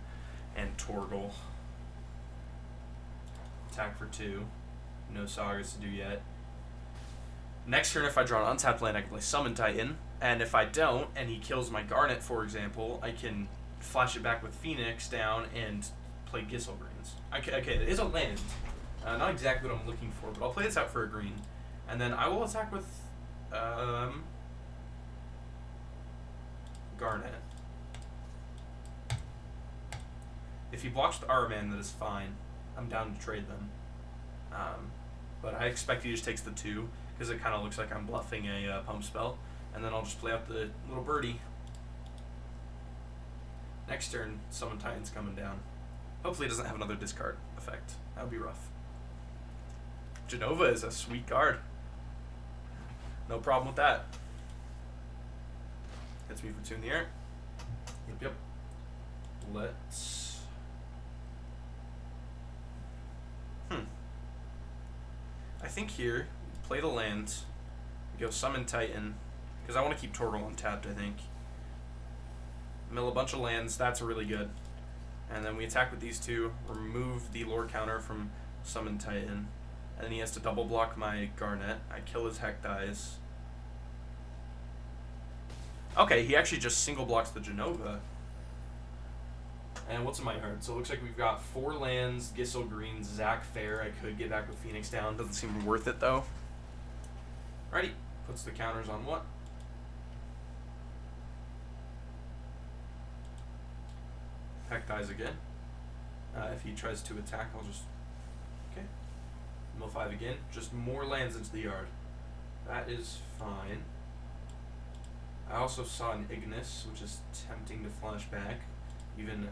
and Torgal. Attack for 2. No sagas to do yet. Next turn, if I draw an untapped land, I can play Summon Titan. And if I don't, and he kills my Garnet, for example, I can flash it back with Phoenix down and play Gisselgreens. Okay, it is a land. Not exactly what I'm looking for, but I'll play this out for a green. And then I will attack with Garnet. If he blocks with Araman, that is fine. I'm down to trade them. But I expect he just takes the 2 because it kind of looks like I'm bluffing a pump spell, and then I'll just play out the little birdie. Next turn, Summon Titan's coming down. Hopefully, it doesn't have another discard effect. That would be rough. Genova is a sweet card. No problem with that. Hits me for 2 in the air. Yep. Let's. I think here, play the land, go Summon Titan, because I want to keep Torgal untapped, I think. Mill a bunch of lands, that's really good. And then we attack with these 2, remove the lore counter from Summon Titan, and then he has to double block my Garnet. I kill his Heck Dies. Okay, he actually just single blocks the Genova. And what's in my yard? So it looks like we've got 4 lands, Gissel Green, Zac Fair. I could get back with Phoenix down. Doesn't seem worth it, though. Alrighty. Puts the counters on what? Heck Dies again. If he tries to attack, I'll just... Okay. Mill 5 again. Just more lands into the yard. That is fine. I also saw an Ignis, which is tempting to flash back.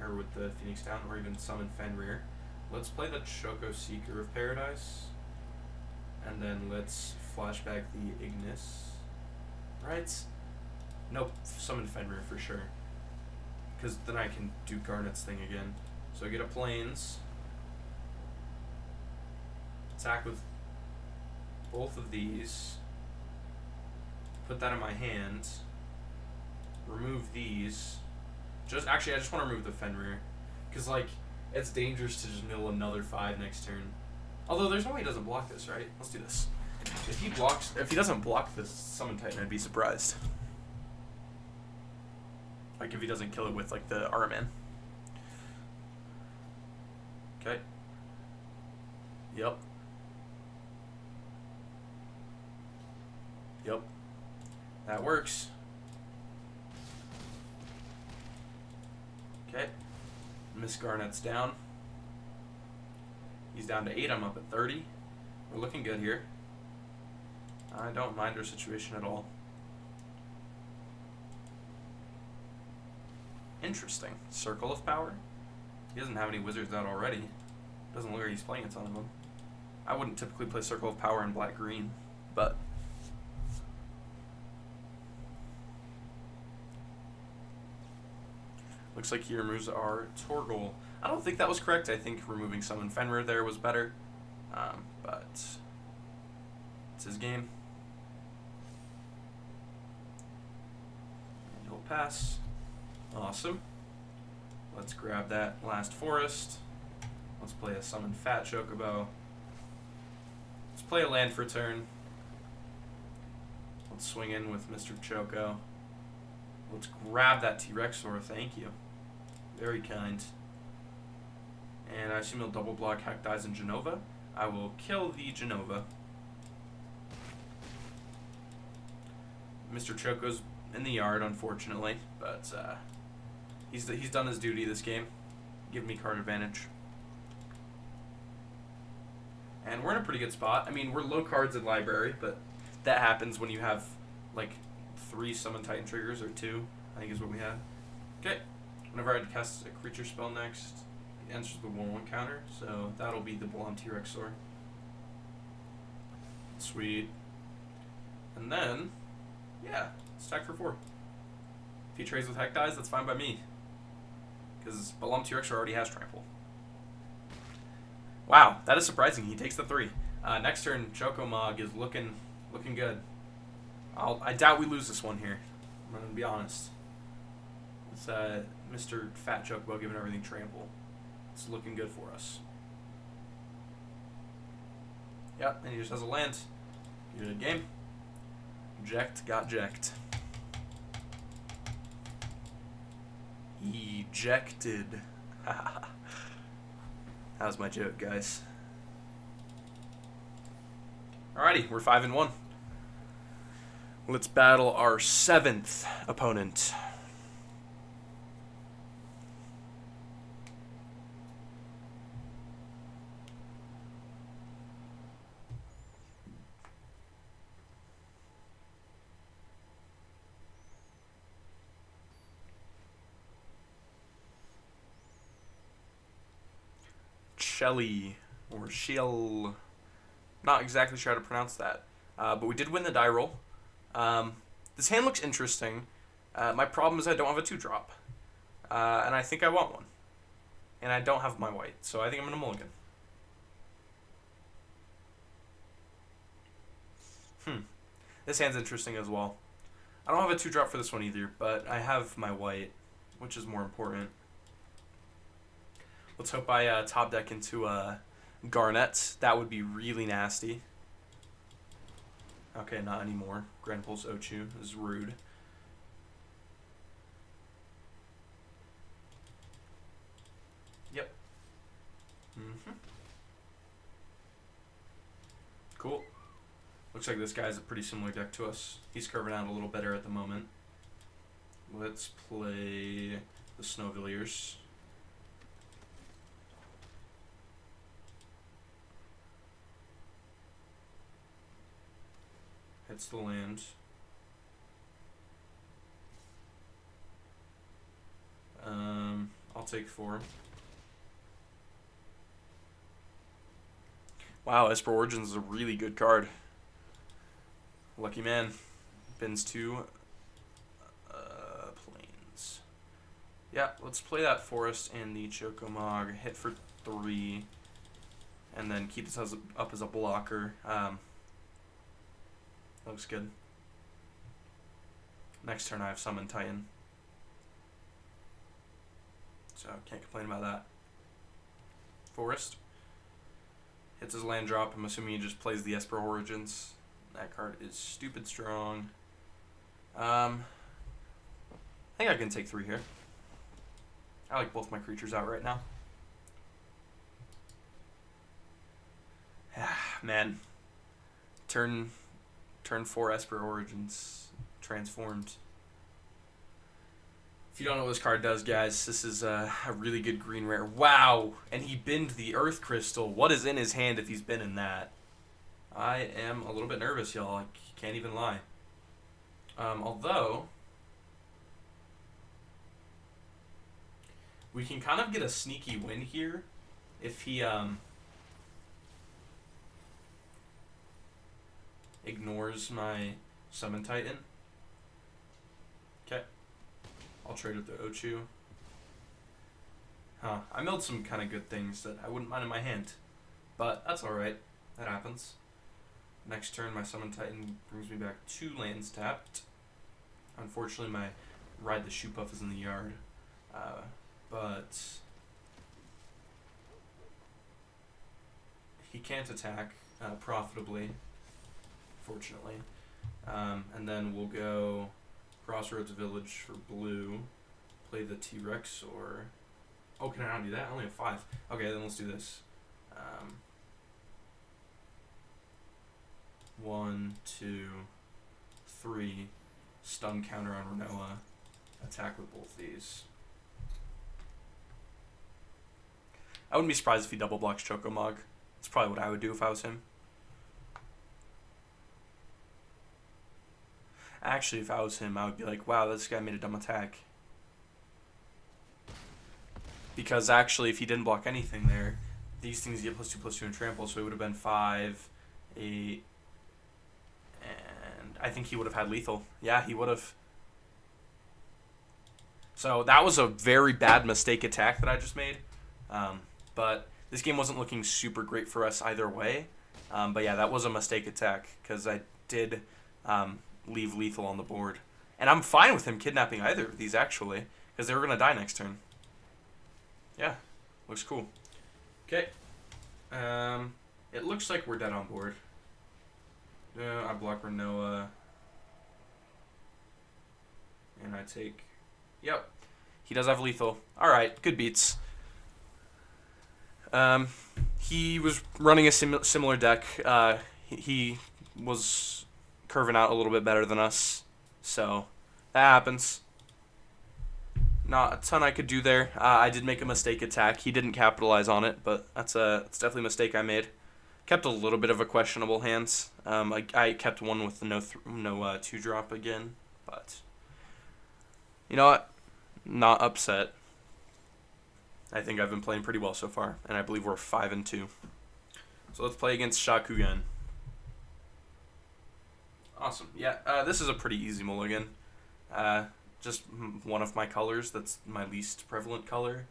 Or with the Phoenix down, or even summon Fenrir. Let's play the Choco Seeker of Paradise. And then let's flash back the Ignis. Right? Nope, summon Fenrir for sure. Because then I can do Garnet's thing again. So I get a Plains. Attack with both of these. Put that in my hand. Remove these. Actually, I just want to remove the Fenrir, because like it's dangerous to just mill another 5 next turn. Although there's no way he doesn't block this, right? Let's do this. If he doesn't block this Summon Titan, I'd be surprised. Like if he doesn't kill it with like the Araman. Okay. Yep. That works. Okay. Miss Garnet's down. He's down to 8. I'm up at 30. We're looking good here. I don't mind our situation at all. Interesting. Circle of Power? He doesn't have any wizards out already. Doesn't look like he's playing a ton of them. I wouldn't typically play Circle of Power in black-green, but... Looks like he removes our Torgal. I don't think that was correct. I think removing Summon Fenrir there was better. But it's his game. And he'll pass. Awesome. Let's grab that last forest. Let's play a Summon Fat Chocobo. Let's play a land for turn. Let's swing in with Mr. Choco. Let's grab that T-Rexor, thank you. Very kind. And I assume he'll double block Heck Dies and Genova. I will kill the Genova. Mr. Choco's in the yard, unfortunately, but he's done his duty this game. Give me card advantage. And we're in a pretty good spot. I mean, we're low cards in library, but that happens when you have, like, 3 Summon Titan triggers, or 2, I think is what we have. Okay. Whenever I cast a creature spell next, it enters the 1/1 counter, so that'll be the Blonde T-Rexor. Sweet. And then, yeah, stack for 4. If he trades with Heck Dies, that's fine by me. Because Balam T-Rexor already has Trample. Wow, that is surprising. He takes the 3. Next turn, Chocomog is looking good. I doubt we lose this one here. I'm going to be honest. It's Mr. Fat Chocobo giving everything Trample. It's looking good for us. Yep, and he just has a land. Good game. Eject, got jacked. Ejected. That was my joke, guys. Alrighty, we're 5-1. Let's battle our 7th opponent. Shelly, or Shill. Not exactly sure how to pronounce that. But we did win the die roll. This hand looks interesting. My problem is I don't have a 2-drop. And I think I want one. And I don't have my white, so I think I'm going to mulligan. This hand's interesting as well. I don't have a 2-drop for this one either, but I have my white, which is more important. Let's hope I top deck into Garnet. That would be really nasty. Okay, not anymore. Grand Pulse Ochu is rude. Yep. Cool. Looks like this guy's a pretty similar deck to us. He's curving out a little better at the moment. Let's play the Snowvilliers. Hits the land. I'll take 4. Wow, Esper Origins is a really good card. Lucky man. Bins 2 planes. Yeah, let's play that Forest and the Chocomog. Hit for 3. And then keep this up as a blocker. Looks good. Next turn I have Summon Titan. So can't complain about that. Forest. Hits his land drop. I'm assuming he just plays the Esper Origins. That card is stupid strong. I think I can take 3 here. I like both my creatures out right now. Man. Turn 4 Esper Origins transformed. If you don't know what this card does, guys, this is a really good green rare. Wow! And he binned the Earth Crystal. What is in his hand if he's binning that? I am a little bit nervous, y'all. I can't even lie. Although, we can kind of get a sneaky win here if he ignores my Summon Titan. Okay. I'll trade with the Ochu. I milled some kind of good things that I wouldn't mind in my hand. But that's alright. That happens. Next turn, my Summon Titan brings me back 2 lands tapped. Unfortunately, my Ride the Shoe Puff is in the yard. But he can't attack profitably, fortunately. And then we'll go Crossroads Village for blue. Play the T-Rex or... Oh, can I not do that? I only have 5. Okay, then let's do this. 1, 2, 3. Stun counter on Renoa. Attack with both these. I wouldn't be surprised if he double blocks Chocomog. That's probably what I would do if I was him. Actually, if I was him, I would be like, wow, this guy made a dumb attack. Because actually, if he didn't block anything there, these things get +2/+2 and trample, so it would have been 5, 8, and I think he would have had lethal. Yeah, he would have. So that was a very bad mistake attack that I just made. But this game wasn't looking super great for us either way. But yeah, that was a mistake attack because I did leave lethal on the board. And I'm fine with him kidnapping either of these, actually, because they were going to die next turn. Yeah, looks cool. Okay. It looks like we're dead on board. I block Renoa. And I take... Yep. He does have lethal. Alright, good beats. He was running a similar deck. He was curving out a little bit better than us. So, that happens. Not a ton I could do there. I did make a mistake attack. He didn't capitalize on it, but it's definitely a mistake I made. Kept a little bit of a questionable hands. I kept one with the no 2-drop again, but you know what? Not upset. I think I've been playing pretty well so far, and I believe we're 5-2. So let's play against Shakugan. Awesome. Yeah, this is a pretty easy mulligan. Just one of my colors. That's my least prevalent color.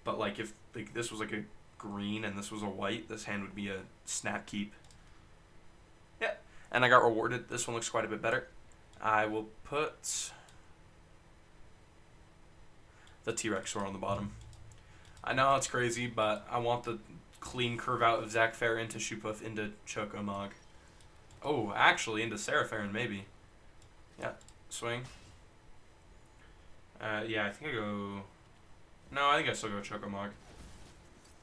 But like if this was like a green and this was a white, this hand would be a snap keep. Yeah, and I got rewarded. This one looks quite a bit better. I will put the T-Rex sword on the bottom. I know it's crazy, but I want the clean curve out of Zac Fair into Shoopuf into Chocomog. Oh, actually into Serapharen maybe. Yeah, swing. Yeah, I think I go... No, I think I still go Chocomog.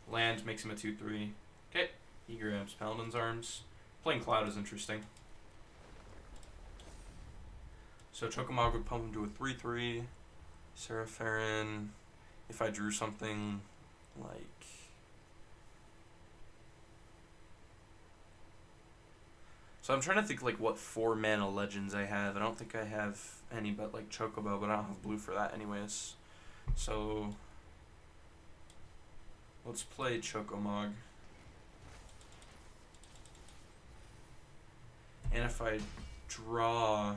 Land makes him a 2-3. Okay, he grabs Paladin's Arms. Playing Cloud is interesting. So Chocomog would pump him to a 3-3. Serapharen, if I drew something like... So I'm trying to think like what 4-mana legends I have. I don't think I have any but like Chocobo, but I don't have blue for that anyways. So let's play Chocomog. And if I draw...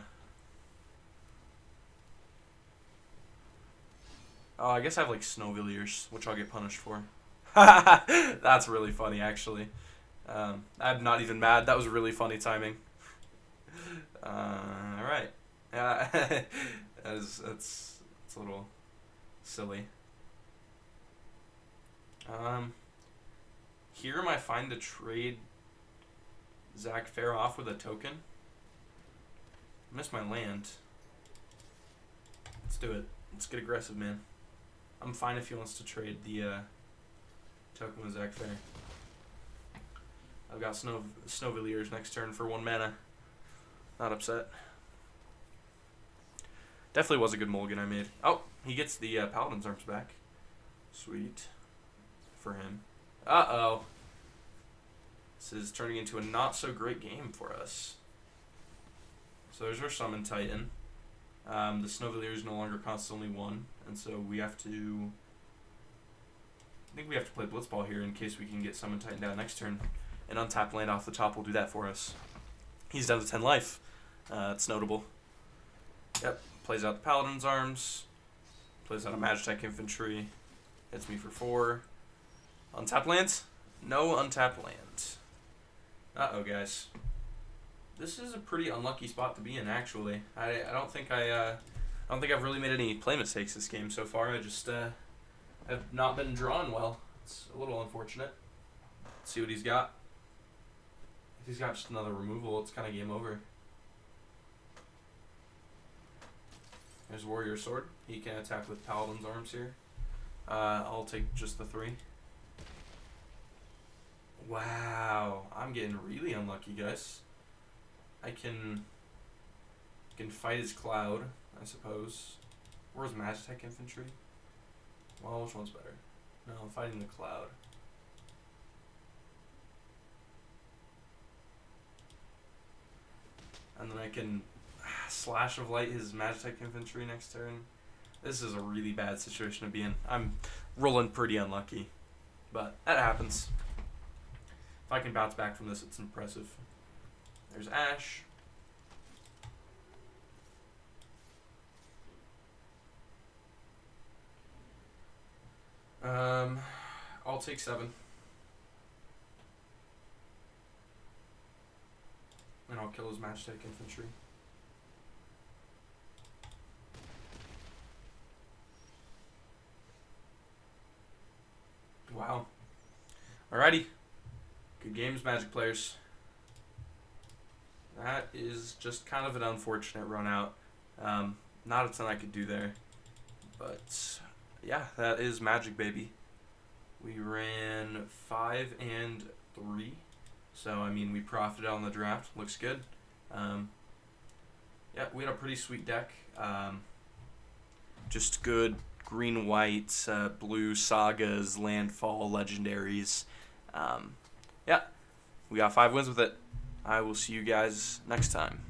Oh, I guess I have like Snowvilliers, which I'll get punished for. That's really funny, actually. I'm not even mad. That was really funny timing. Alright. That's a little silly. Here am I fine to trade Zac Fair off with a token? I missed my land. Let's do it. Let's get aggressive, man. I'm fine if he wants to trade the token with Zac Fair. I've got Snowvilliers next turn for 1 mana. Not upset. Definitely was a good mulligan I made. Oh, he gets the Paladin's Arms back. Sweet. For him. Uh-oh. This is turning into a not-so-great game for us. So there's our Summon Titan. The Snowvilliers no longer costs only 1, and so we have to... I think we have to play Blitzball here in case we can get Summon Titan down next turn. An untapped land off the top will do that for us. He's down to 10 life. It's notable. Yep. Plays out the Paladin's Arms. Plays out a Magitech Infantry. Hits me for 4. Untapped lands? No untapped land. Uh-oh, guys. This is a pretty unlucky spot to be in, actually. I don't think I've really made any play mistakes this game so far. I just have not been drawn well. It's a little unfortunate. Let's see what he's got. If he's got just another removal, it's kind of game over. There's Warrior Sword. He can attack with Paladin's Arms here. I'll take just the 3. Wow, I'm getting really unlucky, guys. I can fight his Cloud, I suppose. Where's Magitech Infantry? Well, which one's better? No, I'm fighting the Cloud. And then I can Slash of Light his Magitech Infantry next turn. This is a really bad situation to be in. I'm rolling pretty unlucky, but that happens. If I can bounce back from this, it's impressive. There's Ash. I'll take 7. And I'll kill his Magitech Infantry. Wow. Alrighty. Good games, Magic players. That is just kind of an unfortunate run out. Not a ton I could do there. But, yeah, that is Magic, baby. We ran 5 and 3. So, I mean, we profited on the draft. Looks good. Yeah, we had a pretty sweet deck. Just good green, white, blue sagas, landfall, legendaries. Yeah, we got 5 wins with it. I will see you guys next time.